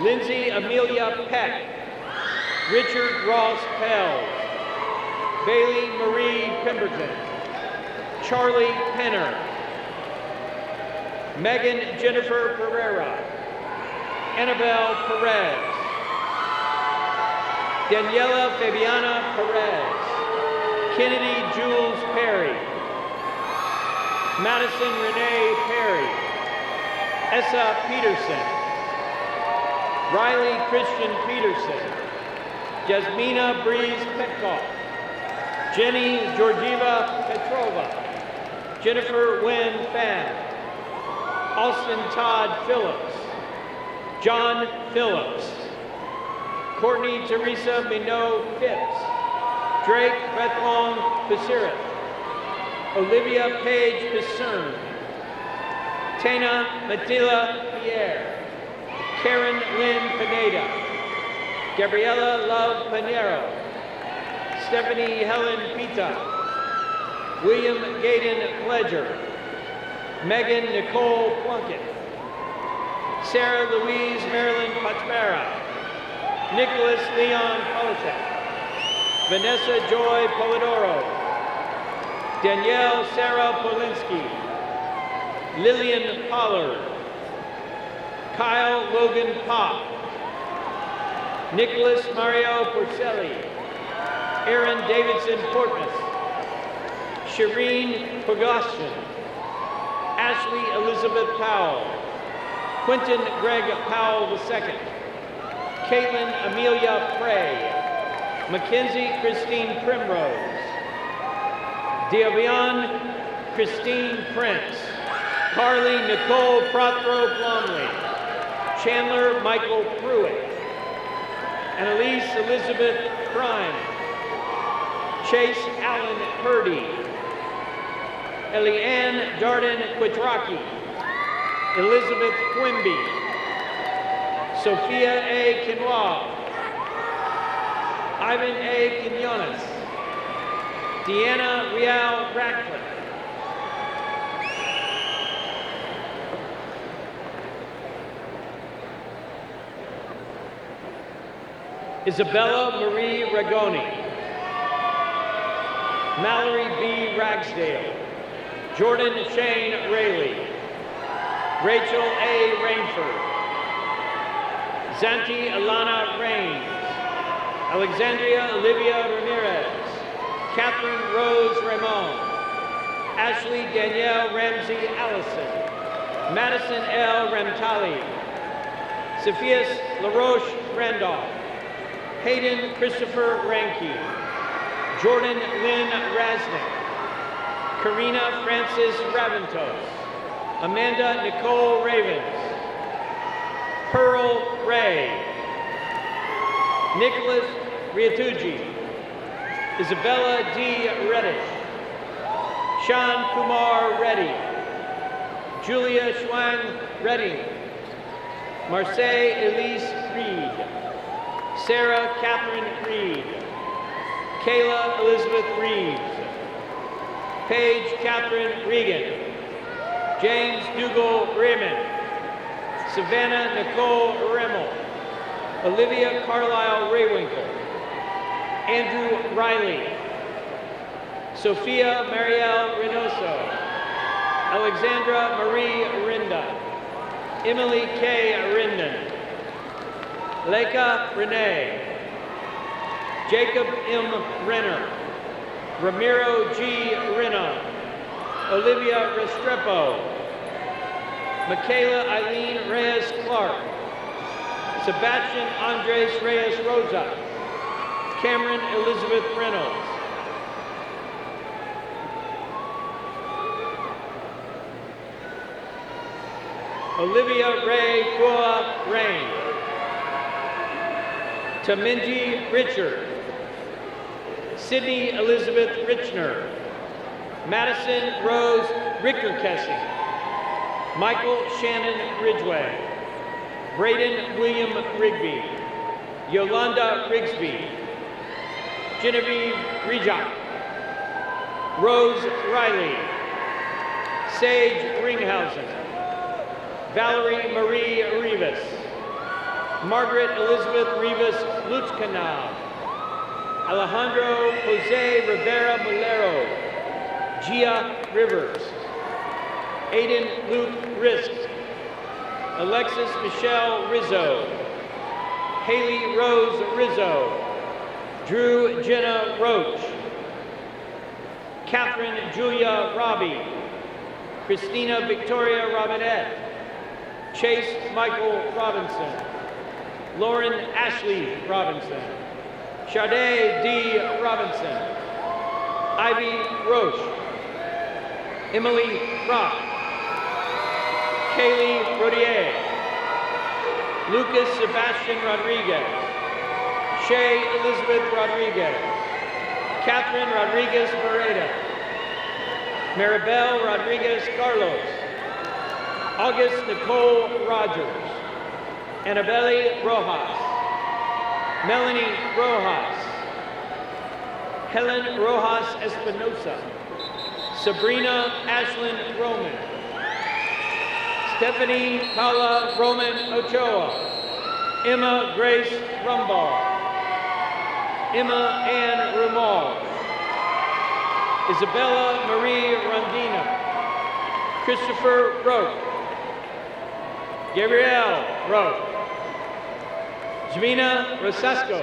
Lindsay Amelia Peck, Richard Ross Pell, Bailey Marie Pemberton, Charlie Penner, Megan Jennifer Pereira, Annabelle Perez, Daniela Fabiana Perez, Kennedy Jules Perry, Madison Renee Perry, Essa Peterson, Riley Christian Peterson, Jasmina Breeze Petkoff, Jenny Georgieva Petrova, Jennifer Wynn Pham, Austin Todd Phillips, John Phillips, Courtney Teresa Minot Phipps, Drake Bethlong Pacirith, Olivia Page Piscern, Tana Matila Pierre, Karen Lynn Pineda, Gabriela Love Pinero, Stephanie Helen Pita, William Gaden Pledger, Megan Nicole Plunkett, Sarah Louise Marilyn Pachmara, Nicholas Leon Polishek, Vanessa Joy Polidoro, Danielle Sarah Polinsky, Lillian Pollard, Kyle Logan Pop, Nicholas Mario Porcelli, Aaron Davidson Portmas, Shireen Pogoshin, Ashley Elizabeth Powell, Quentin Greg Powell II, Caitlin Amelia Prey, Mackenzie Christine Primrose, Diavion Christine Prince, Carly Nicole Prothero Blomley, Chandler Michael Pruitt, Annalise Elizabeth Prime, Chase Allen Purdy, Elianne Darden Quitraki, Elizabeth Quimby, Sophia A. Quinoa, Ivan A. Quinones, Deanna Rial Radcliffe, Isabella Marie Ragoni, Mallory B. Ragsdale, Jordan Shane Rayleigh, Rachel A. Rainford, Zanti Alana Raines, Alexandria Olivia Ramirez, Catherine Rose Ramon, Ashley Danielle Ramsey Allison, Madison L. Ramtali, Sophias LaRoche Randolph, Hayden Christopher Ranke, Jordan Lynn Rasnick, Karina Francis Raventos, Amanda Nicole Ravens, Pearl Ray, Nicholas Riatucci, Isabella D. Reddish, Sean Kumar Reddy, Julia Schwang Redding, Marseille Elise Reed, Sarah Catherine Reed, Kayla Elizabeth Reeves, Paige Catherine Regan, James Dougal Raymond, Savannah Nicole Rimmel, Olivia Carlisle Raywinkle, Andrew Riley, Sophia Marielle Reynoso, Alexandra Marie Arinda, Emily K. Arinden, Leica Renee, Jacob M. Renner, Ramiro G. Reno, Olivia Restrepo, Michaela Eileen Reyes Clark, Sebastian Andres Reyes Rosa, Cameron Elizabeth Reynolds, Olivia Ray Kua Rain, Taminji Richard, Sydney Elizabeth Richner, Madison Rose Richterkessing, Michael Shannon Ridgway, Braden William Rigby, Yolanda Rigsby, Genevieve Rijak, Rose Riley, Sage Ringhausen, Valerie Marie Rivas, Margaret Elizabeth Rivas Lutzkanal, Alejandro Jose Rivera Molero, Gia Rivers, Aiden Luke Risk, Alexis Michelle Rizzo, Haley Rose Rizzo, Drew Jenna Roach, Catherine Julia Robbie, Christina Victoria Robinette, Chase Michael Robinson, Lauren Ashley Robinson, Sade D. Robinson, Ivy Roche, Emily Rock, Kaylee Rodier, Lucas Sebastian Rodriguez, Shay Elizabeth Rodriguez, Catherine Rodriguez Beretta, Maribel Rodriguez Carlos, August Nicole Rogers, Annabelle Rojas, Melanie Rojas, Helen Rojas Espinosa, Sabrina Ashlyn Roman, Stephanie Paula Roman Ochoa, Emma Grace Rumball, Emma Ann Rumal, Isabella Marie Rondina, Christopher Roque, Gabrielle Rowe. Jemina Rosasco.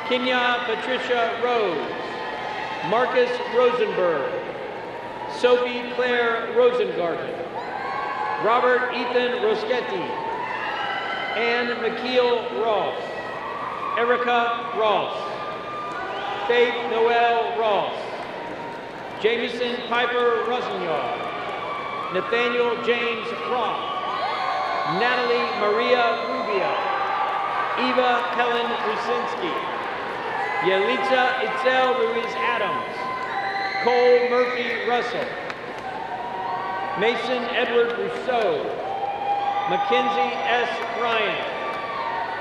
Kenya Patricia Rose. Marcus Rosenberg. Sophie Claire Rosengarten. Robert Ethan Roschetti. Anne McKeel Ross. Erica Ross. Faith Noel Ross. Jameson Piper Rosenyaw. Nathaniel James Roth. Natalie Maria Rubio. Eva Helen Rusinski. Yelitza Itzel Ruiz Adams. Cole Murphy Russell. Mason Edward Rousseau. Mackenzie S. Ryan.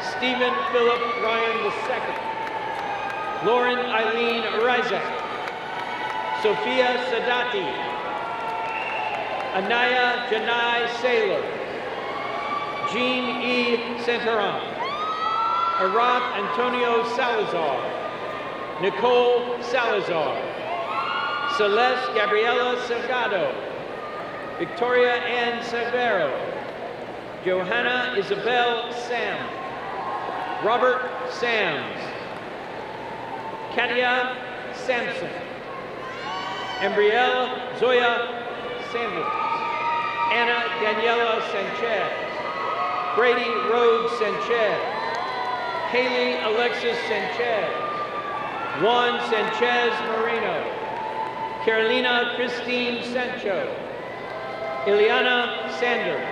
Stephen Philip Ryan II. Lauren Eileen Rizek. Sophia Sadati. Anaya Janai Saylor. Jean E. Santaran. Araf Antonio Salazar. Nicole Salazar. Celeste Gabriela Salgado. Victoria Ann Severo. Johanna Isabel Sam. Robert Sams. Katia Sampson. Embrielle Zoya Sanders. Anna Daniela Sanchez. Brady Rhodes Sanchez. Haley Alexis Sanchez. Juan Sanchez Moreno. Carolina Christine Sancho. Ileana Sanders.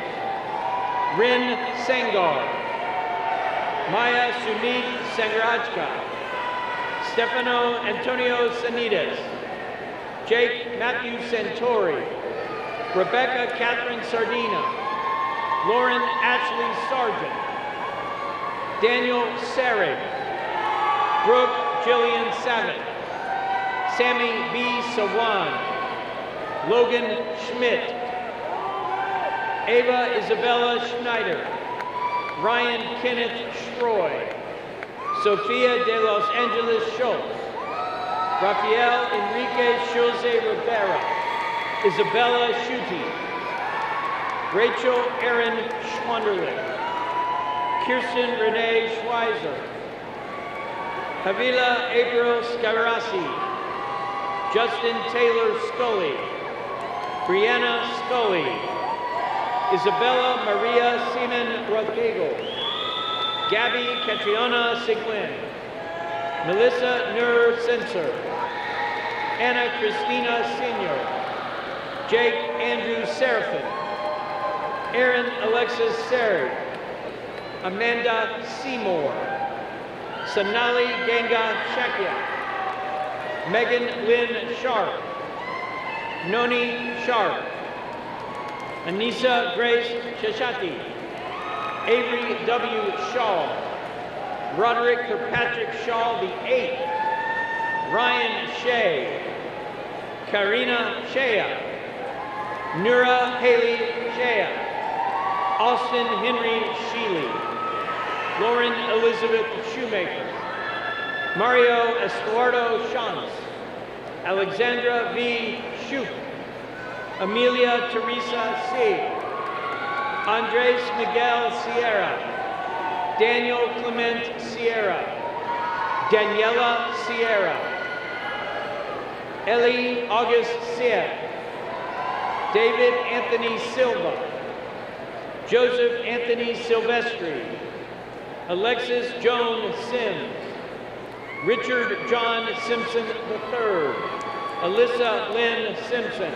Rin Sangar. Maya Sumit Sangrajka. Stefano Antonio Sanides. Jake Matthew Santori. Rebecca Catherine Sardina. Lauren Ashley Sargent. Daniel Sarig. Brooke Jillian Savitt. Sammy B. Sawan. Logan Schmidt. Ava Isabella Schneider. Ryan Kenneth Stroy. Sophia de Los Angeles Schultz. Rafael Enrique Jose Rivera. Isabella Schutte. Rachel Erin Schwanderlich. Kirsten Renee Schweizer. Havila April Scavarasi. Justin Taylor Scully. Brianna Scully. Isabella Maria Seaman Rodrigo. Gabby Catriona Seguin. Melissa Nur Sensor. Anna Christina Senior. Jake Andrew Seraphin. Aaron Alexis Seri. Amanda Seymour. Sonali Ganga Shakya. Megan Lynn Sharp. Noni Sharp. Anissa Grace Shashati. Avery W. Shaw. Roderick Kirkpatrick Shaw VIII. Ryan Shea. Karina Shea. Nura Haley Shea. Austin Henry Sheely. Lauren Elizabeth Shoemaker. Mario Estuardo Shantz. Alexandra V. Shoup. Amelia Teresa C. Andres Miguel Sierra. Daniel Clement Sierra. Daniela Sierra. Ellie August Siet. David Anthony Silva. Joseph Anthony Silvestri. Alexis Joan Sims. Richard John Simpson III. Alyssa Lynn Simpson.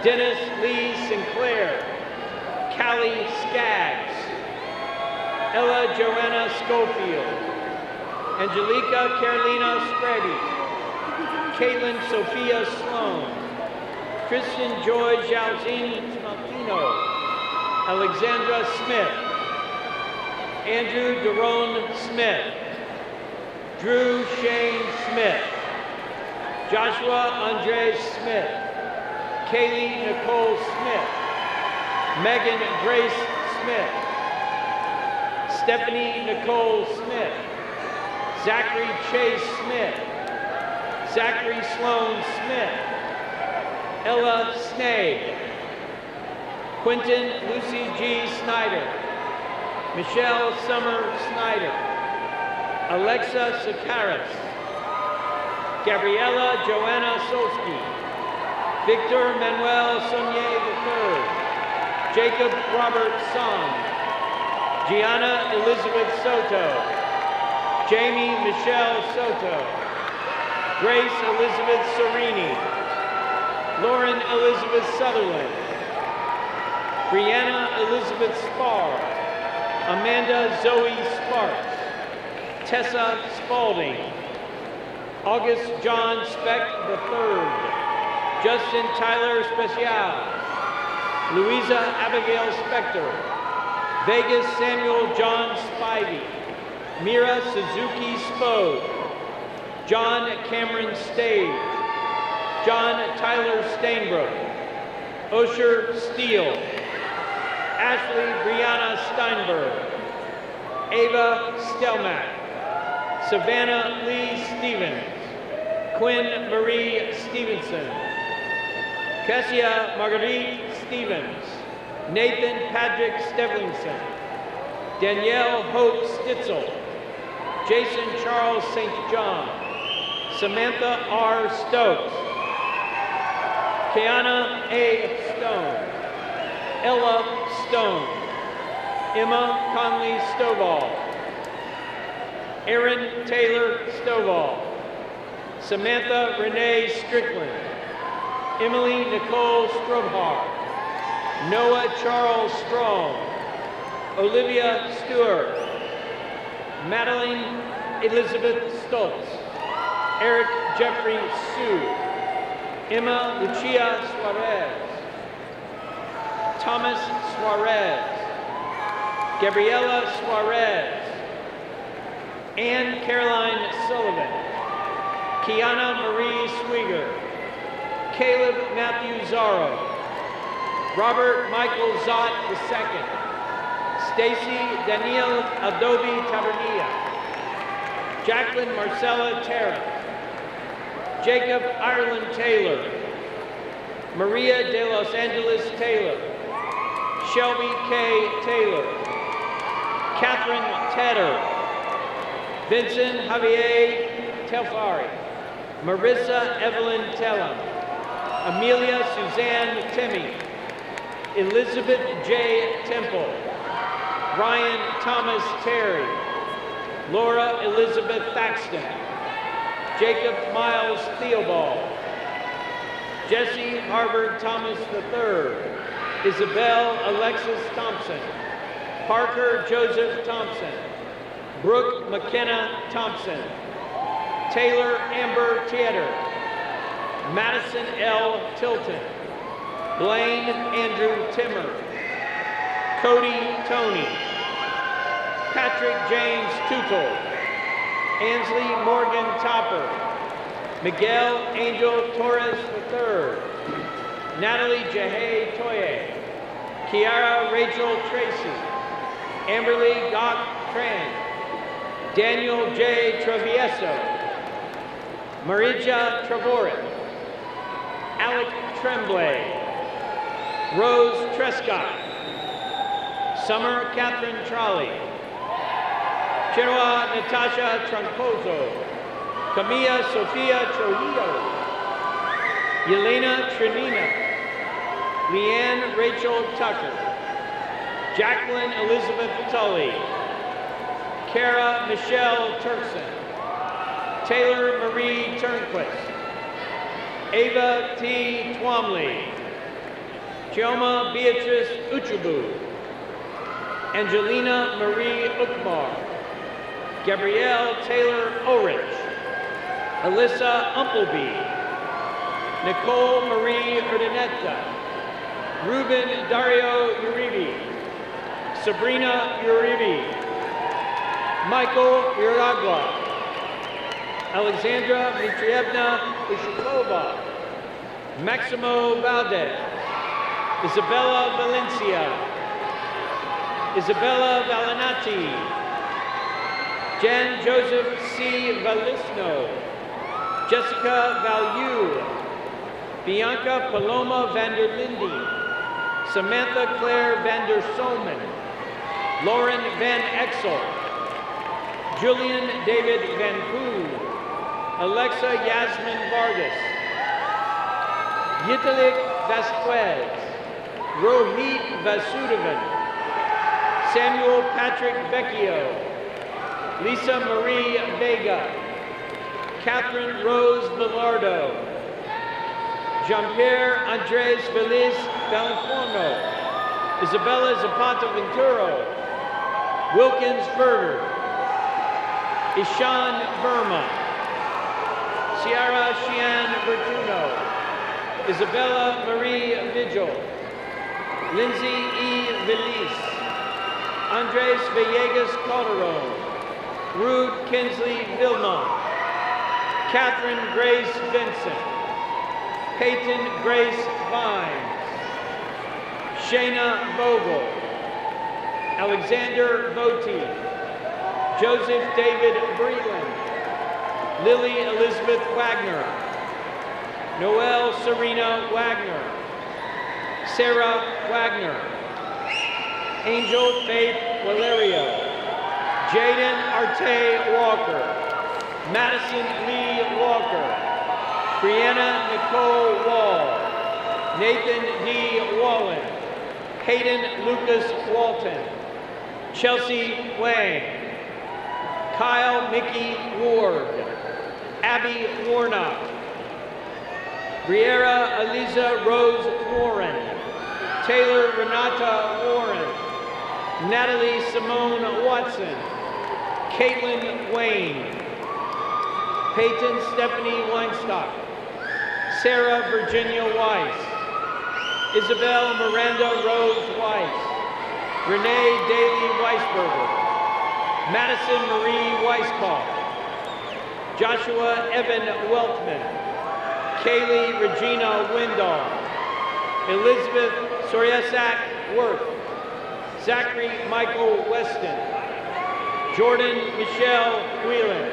Dennis Lee Sinclair. Callie Skaggs. Ella Joanna Schofield. Angelica Carolina Scraby. Caitlin Sophia Sloan. Kristen Joy Jalzine Smaltino. Alexandra Smith. Andrew Daron Smith. Drew Shane Smith. Joshua Andre Smith. Kaylee Nicole Smith. Megan Grace Smith. Stephanie Nicole Smith. Zachary Chase Smith. Zachary Sloan Smith. Ella Snag. Quentin Lucy G. Snyder, Michelle Summer Snyder, Alexa Sakaris, Gabriella Joanna Solsky, Victor Manuel Sonier III, Jacob Robert Song, Gianna Elizabeth Soto, Jamie Michelle Soto, Grace Elizabeth Serini, Lauren Elizabeth Sutherland, Brianna Elizabeth Spar, Amanda Zoe Sparks, Tessa Spalding, August John Speck III, Justin Tyler Special, Louisa Abigail Spector, Vegas Samuel John Spivey, Mira Suzuki Spode, John Cameron Stave, John Tyler Stainbrook, Osher Steele, Ashley Brianna Steinberg, Ava Stelmack, Savannah Lee Stevens, Quinn Marie Stevenson, Kessia Marguerite Stevens, Nathan Patrick Stevlinson, Danielle Hope Stitzel, Jason Charles St. John, Samantha R. Stokes, Kiana A. Stone, Ella Stone, Emma Conley Stovall, Erin Taylor Stovall, Samantha Renee Strickland, Emily Nicole Strobhar, Noah Charles Strong, Olivia Stewart, Madeline Elizabeth Stoltz, Eric Jeffrey Sue, Emma Lucia Suarez, Thomas Suarez, Gabriela Suarez, Anne Caroline Sullivan, Kiana Marie Swieger, Caleb Matthew Zaro, Robert Michael Zott II, Stacy Danielle Adobe Tabernilla, Jacqueline Marcella Terra, Jacob Ireland Taylor, Maria de Los Angeles Taylor, Shelby K. Taylor, Catherine Tedder, Vincent Javier Telfari, Marissa Evelyn Tellam, Amelia Suzanne Timmy, Elizabeth J. Temple, Ryan Thomas Terry, Laura Elizabeth Thaxton, Jacob Miles Theobald, Jesse Harvard Thomas III, Isabel Alexis Thompson, Parker Joseph Thompson, Brooke McKenna Thompson, Taylor Amber Tieter, Madison L. Tilton, Blaine Andrew Timmer, Cody Tony, Patrick James Tootle, Ansley Morgan Topper, Miguel Angel Torres III, Natalie Jahay Toye, Kiara Rachel Tracy, Amberly Gok Tran, Daniel J. Travieso, Marija Travorit, Alec Tremblay, Rose Trescott, Summer Catherine Trolley, Chinoa Natasha Troncoso, Camilla Sofia Trujillo, Yelena Trinina, Leanne Rachel Tucker, Jacqueline Elizabeth Tully, Kara Michelle Turkson, Taylor Marie Turnquist, Ava T. Twomley, Chioma Beatrice Uchubu, Angelina Marie Ukmar, Gabrielle Taylor Ulrich, Alyssa Umpleby, Nicole Marie Urdaneta, Ruben Dario Uribe, Sabrina Uribe, Michael Uragla, Alexandra Mitrievna Ushukova, Maximo Valdez, Isabella Valencia, Isabella Valinati, Jan Joseph C. Valisno, Jessica Value, Bianca Paloma van der Linden, Samantha Claire van der Somen, Lauren van Exel, Julian David Van Poel, Alexa Yasmin Vargas, Yitalik Vasquez, Rohit Vasudevan, Samuel Patrick Vecchio, Lisa Marie Vega, Catherine Rose Villardo, Jean-Pierre Andres Feliz Valenforno, Isabella Zapata Venturo, Wilkins Berger, Ishan Verma, Ciara Shian Bertuno, Isabella Marie Vigil, Lindsay E. Velis, Andres Villegas Calderon, Rude Kinsley Vilmont, Catherine Grace Vincent, Peyton Grace Vines, Shayna Vogel, Alexander Voti, Joseph David Breland, Lily Elizabeth Wagner, Noelle Serena Wagner, Sarah Wagner, Angel Faith Valerio, Jaden Arte Walker, Madison Lee Walker, Brianna Nicole Wall, Nathan D. Wallen, Hayden Lucas Walton, Chelsea Wang, Kyle Mickey Ward, Abby Warnock, Briera Eliza Rose Warren, Taylor Renata Warren, Natalie Simone Watson, Caitlin Wayne, Peyton Stephanie Weinstock, Sarah Virginia Weiss, Isabel Miranda Rose Weiss, Renee Daly Weisberger, Madison Marie Weisskopf, Joshua Evan Weltman, Kaylee Regina Windall, Elizabeth Soryasak Worth, Zachary Michael Weston, Jordan Michelle Whelan,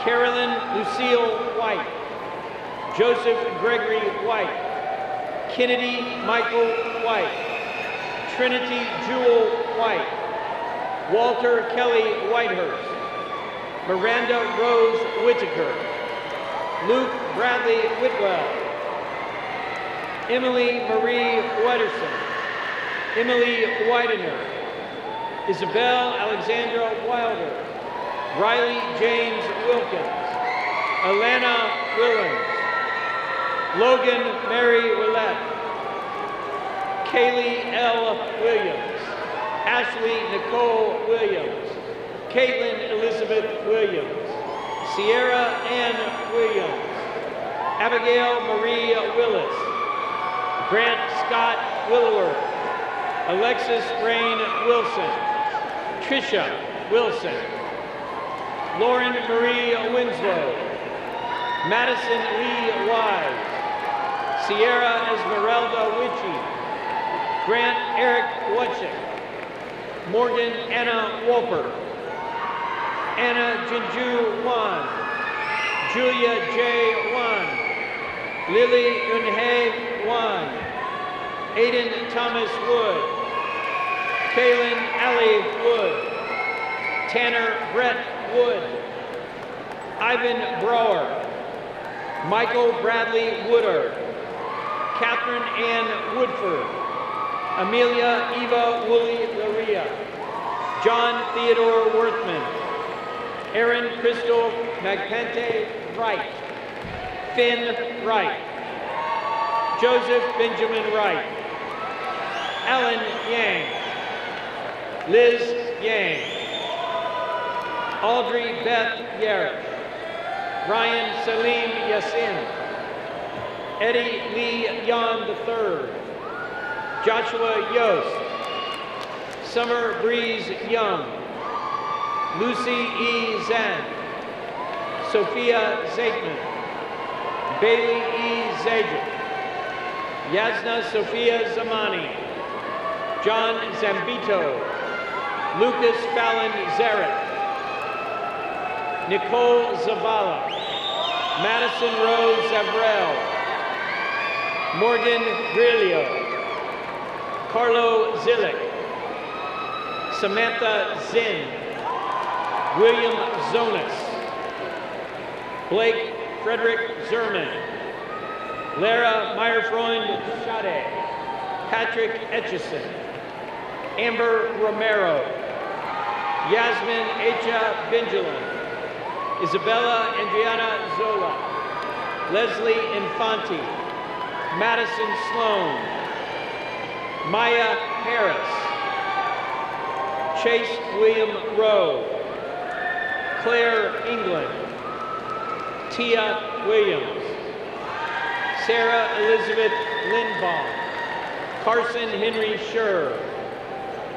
Carolyn Lucille White, Joseph Gregory White, Kennedy Michael White, Trinity Jewel White, Walter Kelly Whitehurst, Miranda Rose Whitaker, Luke Bradley Whitwell, Emily Marie Wetterson, Emily Widener, Isabel Alexandra Wilder, Riley James Wilkins, Alana Willens, Logan Mary Willette, Kaylee L. Williams, Ashley Nicole Williams, Caitlin Elizabeth Williams, Sierra Ann Williams, Abigail Marie Willis, Grant Scott Wilworth, Alexis Rain Wilson, Tricia Wilson, Lauren Marie Winslow, Madison Lee Wise, Sierra Esmeralda Witchy, Grant Eric Wutchik, Morgan Anna Wolper, Anna Jinju Wan, Julia J. Wan, Lily Unhe Wan, Aiden Thomas Wood, Kaylin Alley Wood, Tanner Brett Wood, Ivan Brower, Michael Bradley Woodard, Catherine Ann Woodford, Amelia Eva Woolley Laria, John Theodore Worthman, Aaron Crystal Magpente Wright, Finn Wright, Joseph Benjamin Wright, Alan Yang, Liz Yang, Audrey Beth Garrett, Ryan Salim Yassin, Eddie Lee Yan III, Joshua Yost, Summer Breeze Young, Lucy E. Zan, Sophia Zaitman, Bailey E. Zajic, Yasna Sophia Zamani, John Zambito, Lucas Fallon Zarek, Nicole Zavala, Madison Rose Zavrell, Morgan Grillo, Carlo Zillick, Samantha Zinn, William Zonas, Blake Frederick Zerman, Lara Meyerfreund Schade, Patrick Etchison, Amber Romero, Yasmin Echa Benjamin, Isabella Andriana Zola, Leslie Infante, Madison Sloan, Maya Harris, Chase William Rowe, Claire England, Tia Williams, Sarah Elizabeth Lindbaum, Carson Henry Scher,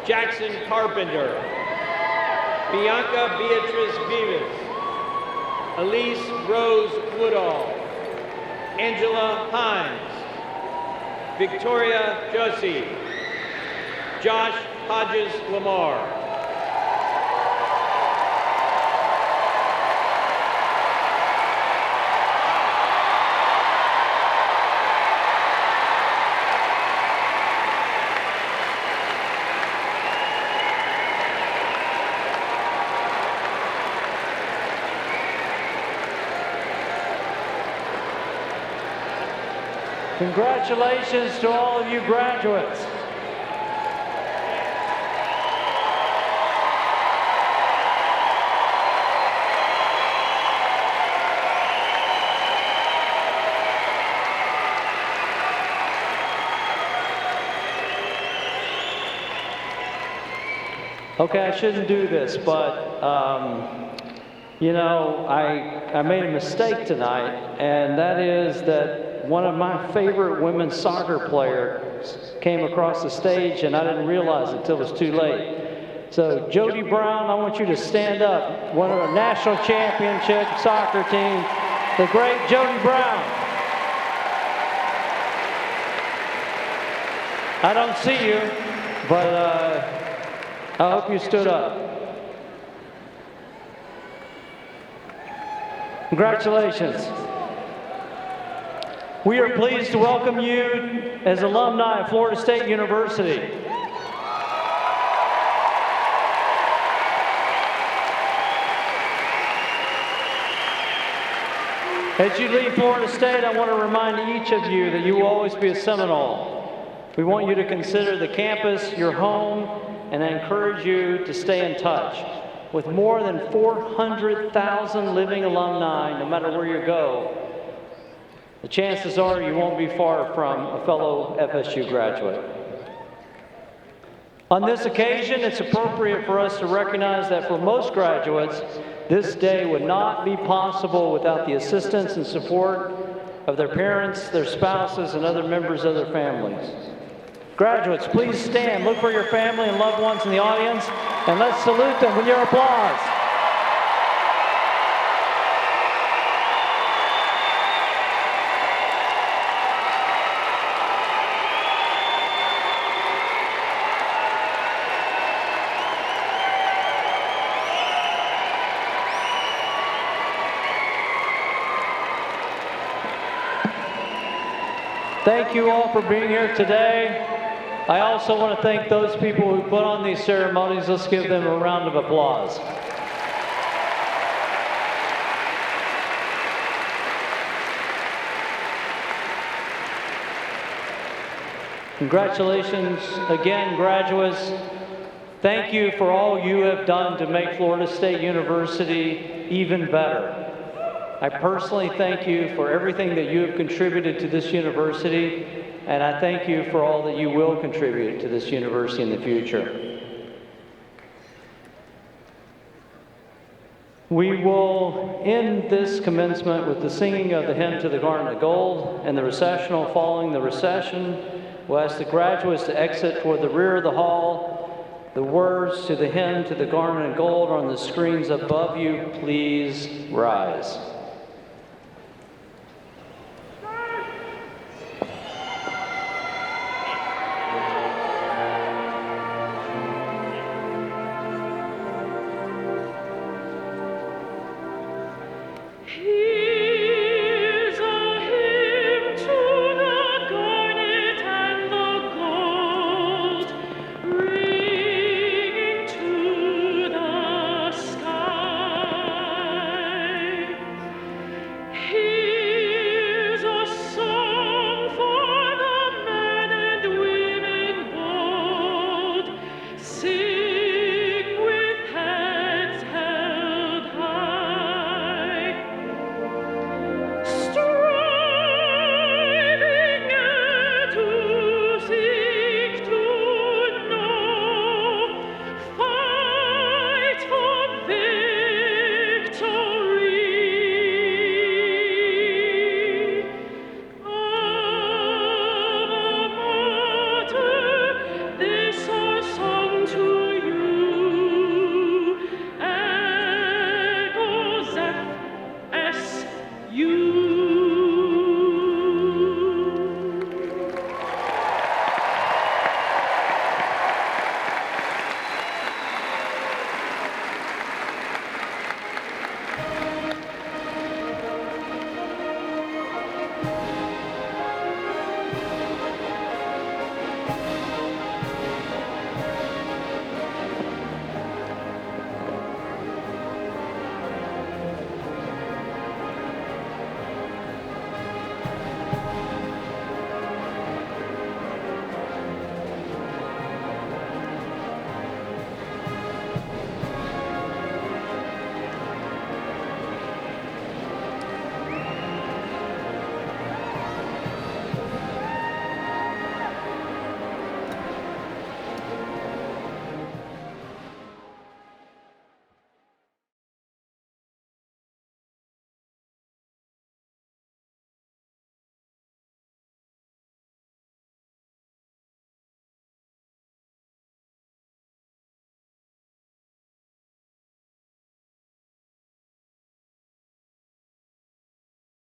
Jackson Carpenter, Bianca Beatrice Vivas, Elise Rose Woodall, Angela Hines, Victoria Jussie, Josh Hodges Lamar. Congratulations to all of you graduates. Okay, I shouldn't do this, but you know, I made a mistake tonight, and that is that one of my favorite women's soccer players came across the stage, and I didn't realize it until it was too late. So, Jody Brown, I want you to stand up. One of the national championship soccer team, the great Jody Brown. I don't see you, but I hope you stood up. Congratulations. We are pleased to welcome you as alumni of Florida State University. As you leave Florida State, I want to remind each of you that you will always be a Seminole. We want you to consider the campus your home, and I encourage you to stay in touch. With more than 400,000 living alumni, no matter where you go, the chances are you won't be far from a fellow FSU graduate. On this occasion, it's appropriate for us to recognize that for most graduates, this day would not be possible without the assistance and support of their parents, their spouses, and other members of their families. Graduates, please stand, look for your family and loved ones in the audience, and let's salute them with your applause. Thank you all for being here today. I also want to thank those people who put on these ceremonies. Let's give them a round of applause. Congratulations again, graduates. Thank you for all you have done to make Florida State University even better. I personally thank you for everything that you have contributed to this university, and I thank you for all that you will contribute to this university in the future. We will end this commencement with the singing of the hymn to the Garden of Gold, and the recessional following the recession. We'll ask the graduates to exit toward the rear of the hall. The words to the hymn to the Garden of Gold are on the screens above you. Please rise.